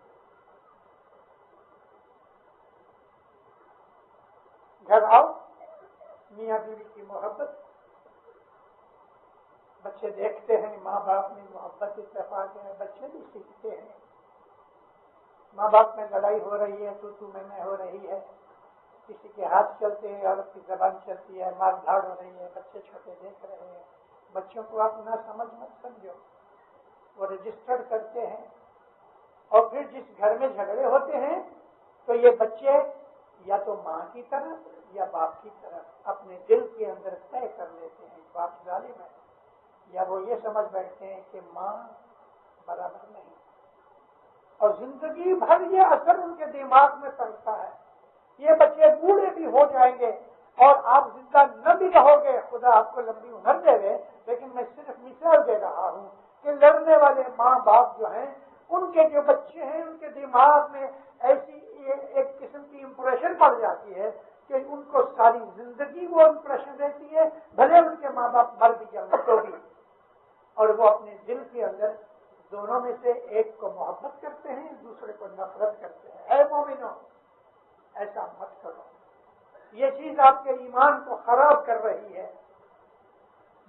گھر آؤ، میاں بیوی کی محبت، بچے دیکھتے ہیں ماں باپ میں محبت اتفاق ہے، بچے بھی سیکھتے ہیں۔ ماں باپ میں لڑائی ہو رہی ہے، تو میں ہو رہی ہے، کسی کے ہاتھ چلتے ہیں، عورت کی زبان چلتی ہے، مار دھاڑ ہو رہی ہے، بچے چھوٹے دیکھ رہے ہیں۔ بچوں کو آپ نہ سمجھ مت سمجھو، وہ رجسٹرڈ کرتے ہیں، اور پھر جس گھر میں جھگڑے ہوتے ہیں تو یہ بچے یا تو ماں کی طرف یا باپ کی طرف اپنے دل کے اندر طے کر لیتے ہیں باپ ظالم ہے، یا وہ یہ سمجھ بیٹھتے ہیں کہ ماں برابر نہیں، اور زندگی بھر یہ اثر ان کے دماغ میں پڑتا ہے۔ یہ بچے بوڑھے بھی ہو جائیں گے اور آپ زندہ نہ بھی رہو گے، خدا آپ کو لمبی عمر دے دے، لیکن میں صرف مثال دے رہا ہوں کہ لڑنے والے ماں باپ جو ہیں، ان کے جو بچے ہیں ان کے دماغ میں ایسی ایک قسم کی امپریشن پڑ جاتی ہے کہ ان کو ساری زندگی وہ امپریشن رہتی ہے، بھلے ان کے ماں باپ مر بھی جائیں تو بھی، اور وہ اپنے دل کے اندر دونوں میں سے ایک کو محبت کرتے ہیں، دوسرے کو نفرت کرتے ہیں۔ اے مومنو، ایسا مت کرو، یہ چیز آپ کے ایمان کو خراب کر رہی ہے۔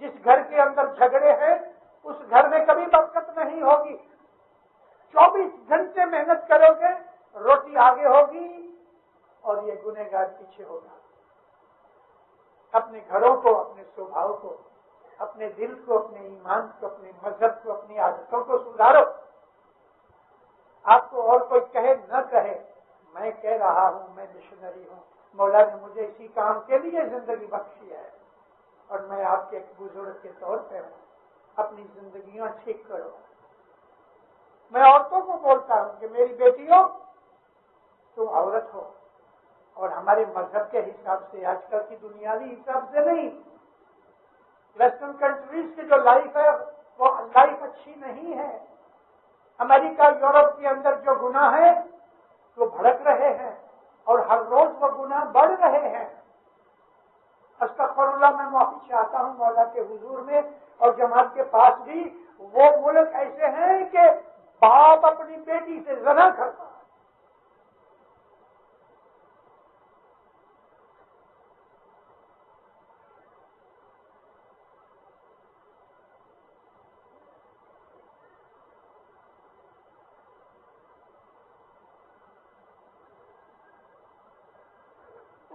جس گھر کے اندر جھگڑے ہیں اس گھر میں کبھی برکت نہیں ہوگی۔ 24 گھنٹے محنت کرو گے، روٹی آگے ہوگی اور یہ گنہگار پیچھے ہوگا۔ اپنے گھروں کو، اپنے سوبھاؤ کو، اپنے دل کو، اپنے ایمان کو، اپنے مذہب کو، اپنی عادتوں کو سدھارو۔ آپ کو اور کوئی کہے نہ کہے، میں کہہ رہا ہوں، میں مشنری ہوں، مولا نے مجھے اسی کام کے لیے زندگی بخشی ہے، اور میں آپ کے ایک بزرگ کے طور پہ ہوں۔ اپنی زندگیاں ٹھیک کرو۔ میں عورتوں کو بولتا ہوں کہ میری بیٹیوں، تم عورت ہو، اور ہمارے مذہب کے حساب سے، آج کل کی دنیاوی حساب سے نہیں، ویسٹرن کنٹریز کی جو لائف ہے وہ لائف اچھی نہیں ہے۔ امریکہ، یورپ کے اندر جو گناہ ہے وہ بھڑک رہے ہیں، اور ہر روز وہ گناہ بڑھ رہے ہیں۔ استغفر اللہ، میں معافی چاہتا ہوں مولا کے حضور میں اور جماعت کے پاس بھی۔ وہ ملک ایسے ہیں کہ باپ اپنی بیٹی سے زنا کرتا ہے۔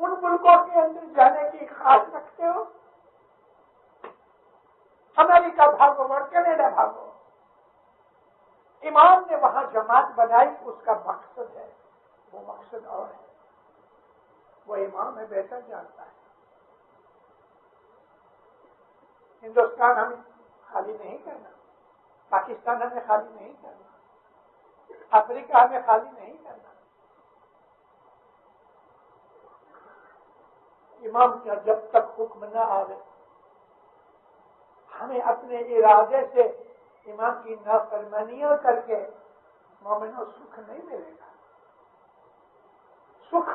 ان ملکوں کے اندر جانے کی خواہش رکھتے ہو؟ امریکہ بھاگو اور کینیڈا بھاگو۔ امام نے وہاں جماعت بنائی، اس کا مقصد ہے، وہ مقصد اور ہے، وہ امام ہے بہتر جانتا ہے۔ ہندوستان ہمیں خالی نہیں کرنا، پاکستان ہمیں خالی نہیں کرنا، افریقہ ہمیں خالی نہیں کرنا۔ امام کا جب تک حکم نہ آئے ہمیں اپنے ارادے سے امام کی نافرمانیاں کر کے مومنوں سکھ نہیں ملے گا۔ سکھ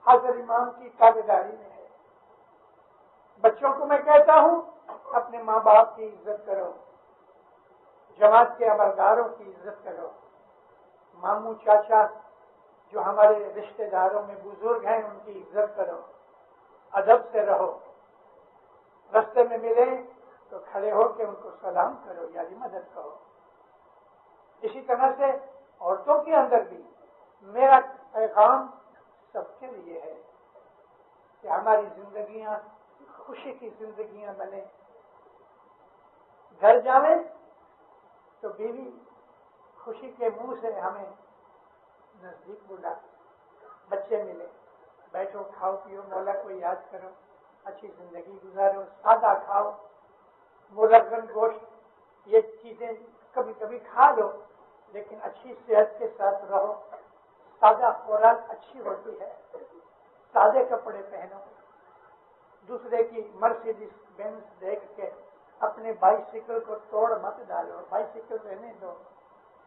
حضرت امام کی تابعداری میں ہے۔ بچوں کو میں کہتا ہوں اپنے ماں باپ کی عزت کرو، جماعت کے امرداروں کی عزت کرو، ماموں چاچا جو ہمارے رشتہ داروں میں بزرگ ہیں ان کی عزت کرو، ادب سے رہو، رستے میں ملیں تو کھڑے ہو کے ان کو سلام کرو، یعنی مدد کرو۔ اسی طرح سے عورتوں کے اندر بھی میرا پیغام سب کے لیے ہے کہ ہماری زندگیاں خوشی کی زندگیاں بنے، گھر جاویں تو بیوی خوشی کے منہ سے ہمیں نزدیک بلا، بچے ملے، بیٹھو کھاؤ پیو، مولا کو یاد کرو، اچھی زندگی گزارو، سادہ کھاؤ، مرغن گوشت یہ چیزیں کبھی کبھی کھا لو لیکن اچھی صحت کے ساتھ رہو۔ سادہ خوراک اچھی ہوتی ہے، سادے کپڑے پہنو، دوسرے کی مرسیڈیز بینز دیکھ کے اپنے بائیسیکل کو توڑ مت ڈالو، بائیسیکل رہنے دو،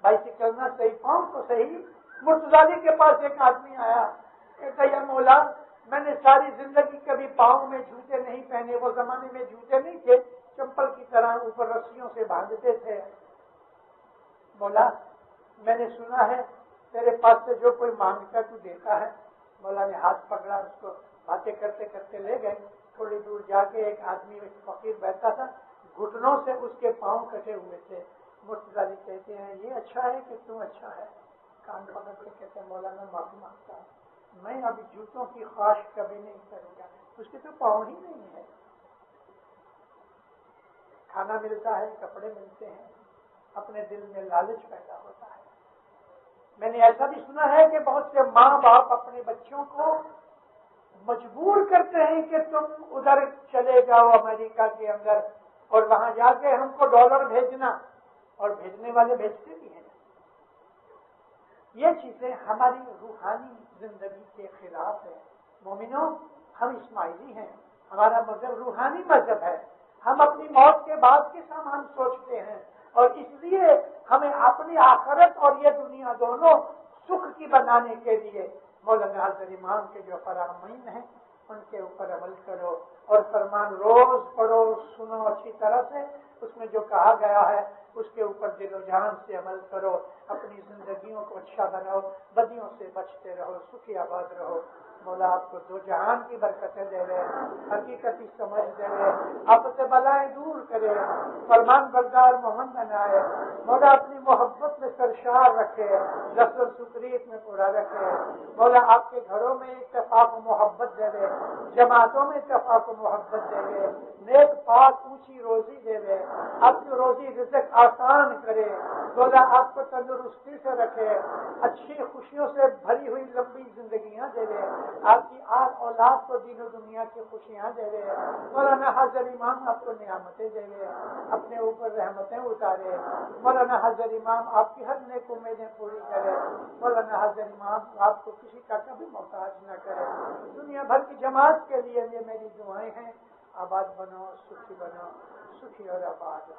بائیسیکل نہ صحیح پاؤں تو صحیح۔ مرتضی کے پاس ایک آدمی آیا، کہتا یا مولا میں نے ساری زندگی کبھی پاؤں میں جوتے نہیں پہنے، وہ زمانے میں جوتے نہیں تھے، چمپل کی طرح اوپر رسیوں سے باندھتے تھے۔ مولا میں نے سنا ہے تیرے پاس سے جو کوئی مانگتا تو دیتا ہے۔ مولا نے ہاتھ پکڑا، اس کو باتیں کرتے کرتے لے گئے۔ تھوڑی دور جا کے ایک آدمی ایک فقیر بیٹھا تھا، گھٹنوں سے اس کے پاؤں کٹے ہوئے تھے۔ مرتضی کہتے ہیں یہ اچھا ہے کہ تم اچھا ہے؟ کان پکڑ کے کہتے ہیں مولا میں معافی مانگتا ہوں، میں ابھی جوتوں کی خواہش کبھی نہیں کروں گا، اس کے تو پاؤں ہی نہیں ہے۔ کھانا ملتا ہے، کپڑے ملتے ہیں، اپنے دل میں لالچ پیدا ہوتا ہے۔ میں نے ایسا بھی سنا ہے کہ بہت سے ماں باپ اپنے بچوں کو مجبور کرتے ہیں کہ تم ادھر چلے جاؤ امریکہ کے اندر اور وہاں جا کے ہم کو ڈالر بھیجنا، اور بھیجنے والے بھیجتے بھی ہیں۔ یہ چیزیں ہماری روحانی زندگی کے خلاف ہے۔ مومنوں ہم اسماعیلی ہیں، ہمارا مذہب روحانی مذہب ہے، ہم اپنی موت کے بعد کے سامان سوچتے ہیں، اور اس لیے ہمیں اپنی آخرت اور یہ دنیا دونوں سکھ کی بنانے کے لیے مولانا حضرت امام کے جو فرامین ہیں ان کے اوپر عمل کرو، اور فرمان روز پڑھو، سنو اچھی طرح سے، اس میں جو کہا گیا ہے اس کے اوپر دل و جان سے عمل کرو، اپنی زندگیوں کو اچھا بناؤ، بدیوں سے بچتے رہو، سکھی آباد رہو۔ مولا آپ کو دو جہان کی برکتیں دے رہے، حقیقتی سمجھ دے رہے، آپ سے بلائیں دور کرے، فرمان بردار محمد بنائے، مولا اپنی محبت میں سرشار رکھے، لفظ سکریت میں پورا رکھے، مولا آپ کے گھروں میں اتفاق و محبت دے دے، جماعتوں میں اتفاق و محبت دے دے، نیک پاک اونچی روزی دے دے، آپ کی روزی رزق آسان کرے، مولا آپ کو تندرستی سے رکھے، اچھی خوشیوں سے بھری ہوئی لمبی زندگیاں دے دے، آپ کی اولاد کو دین و دنیا کی خوشیاں دے دے، مولانا حضرت امام آپ کو نعمتیں دے دے، اپنے اوپر رحمتیں اتارے، مولانا حضرت امام آپ کی ہر نیک امیدیں پوری کرے، مولانا حضرت امام آپ کو کسی کا کبھی محتاج نہ کرے۔ دنیا بھر کی جماعت کے لیے یہ میری دعائیں ہیں، آباد بنو، سکھی اور آباد۔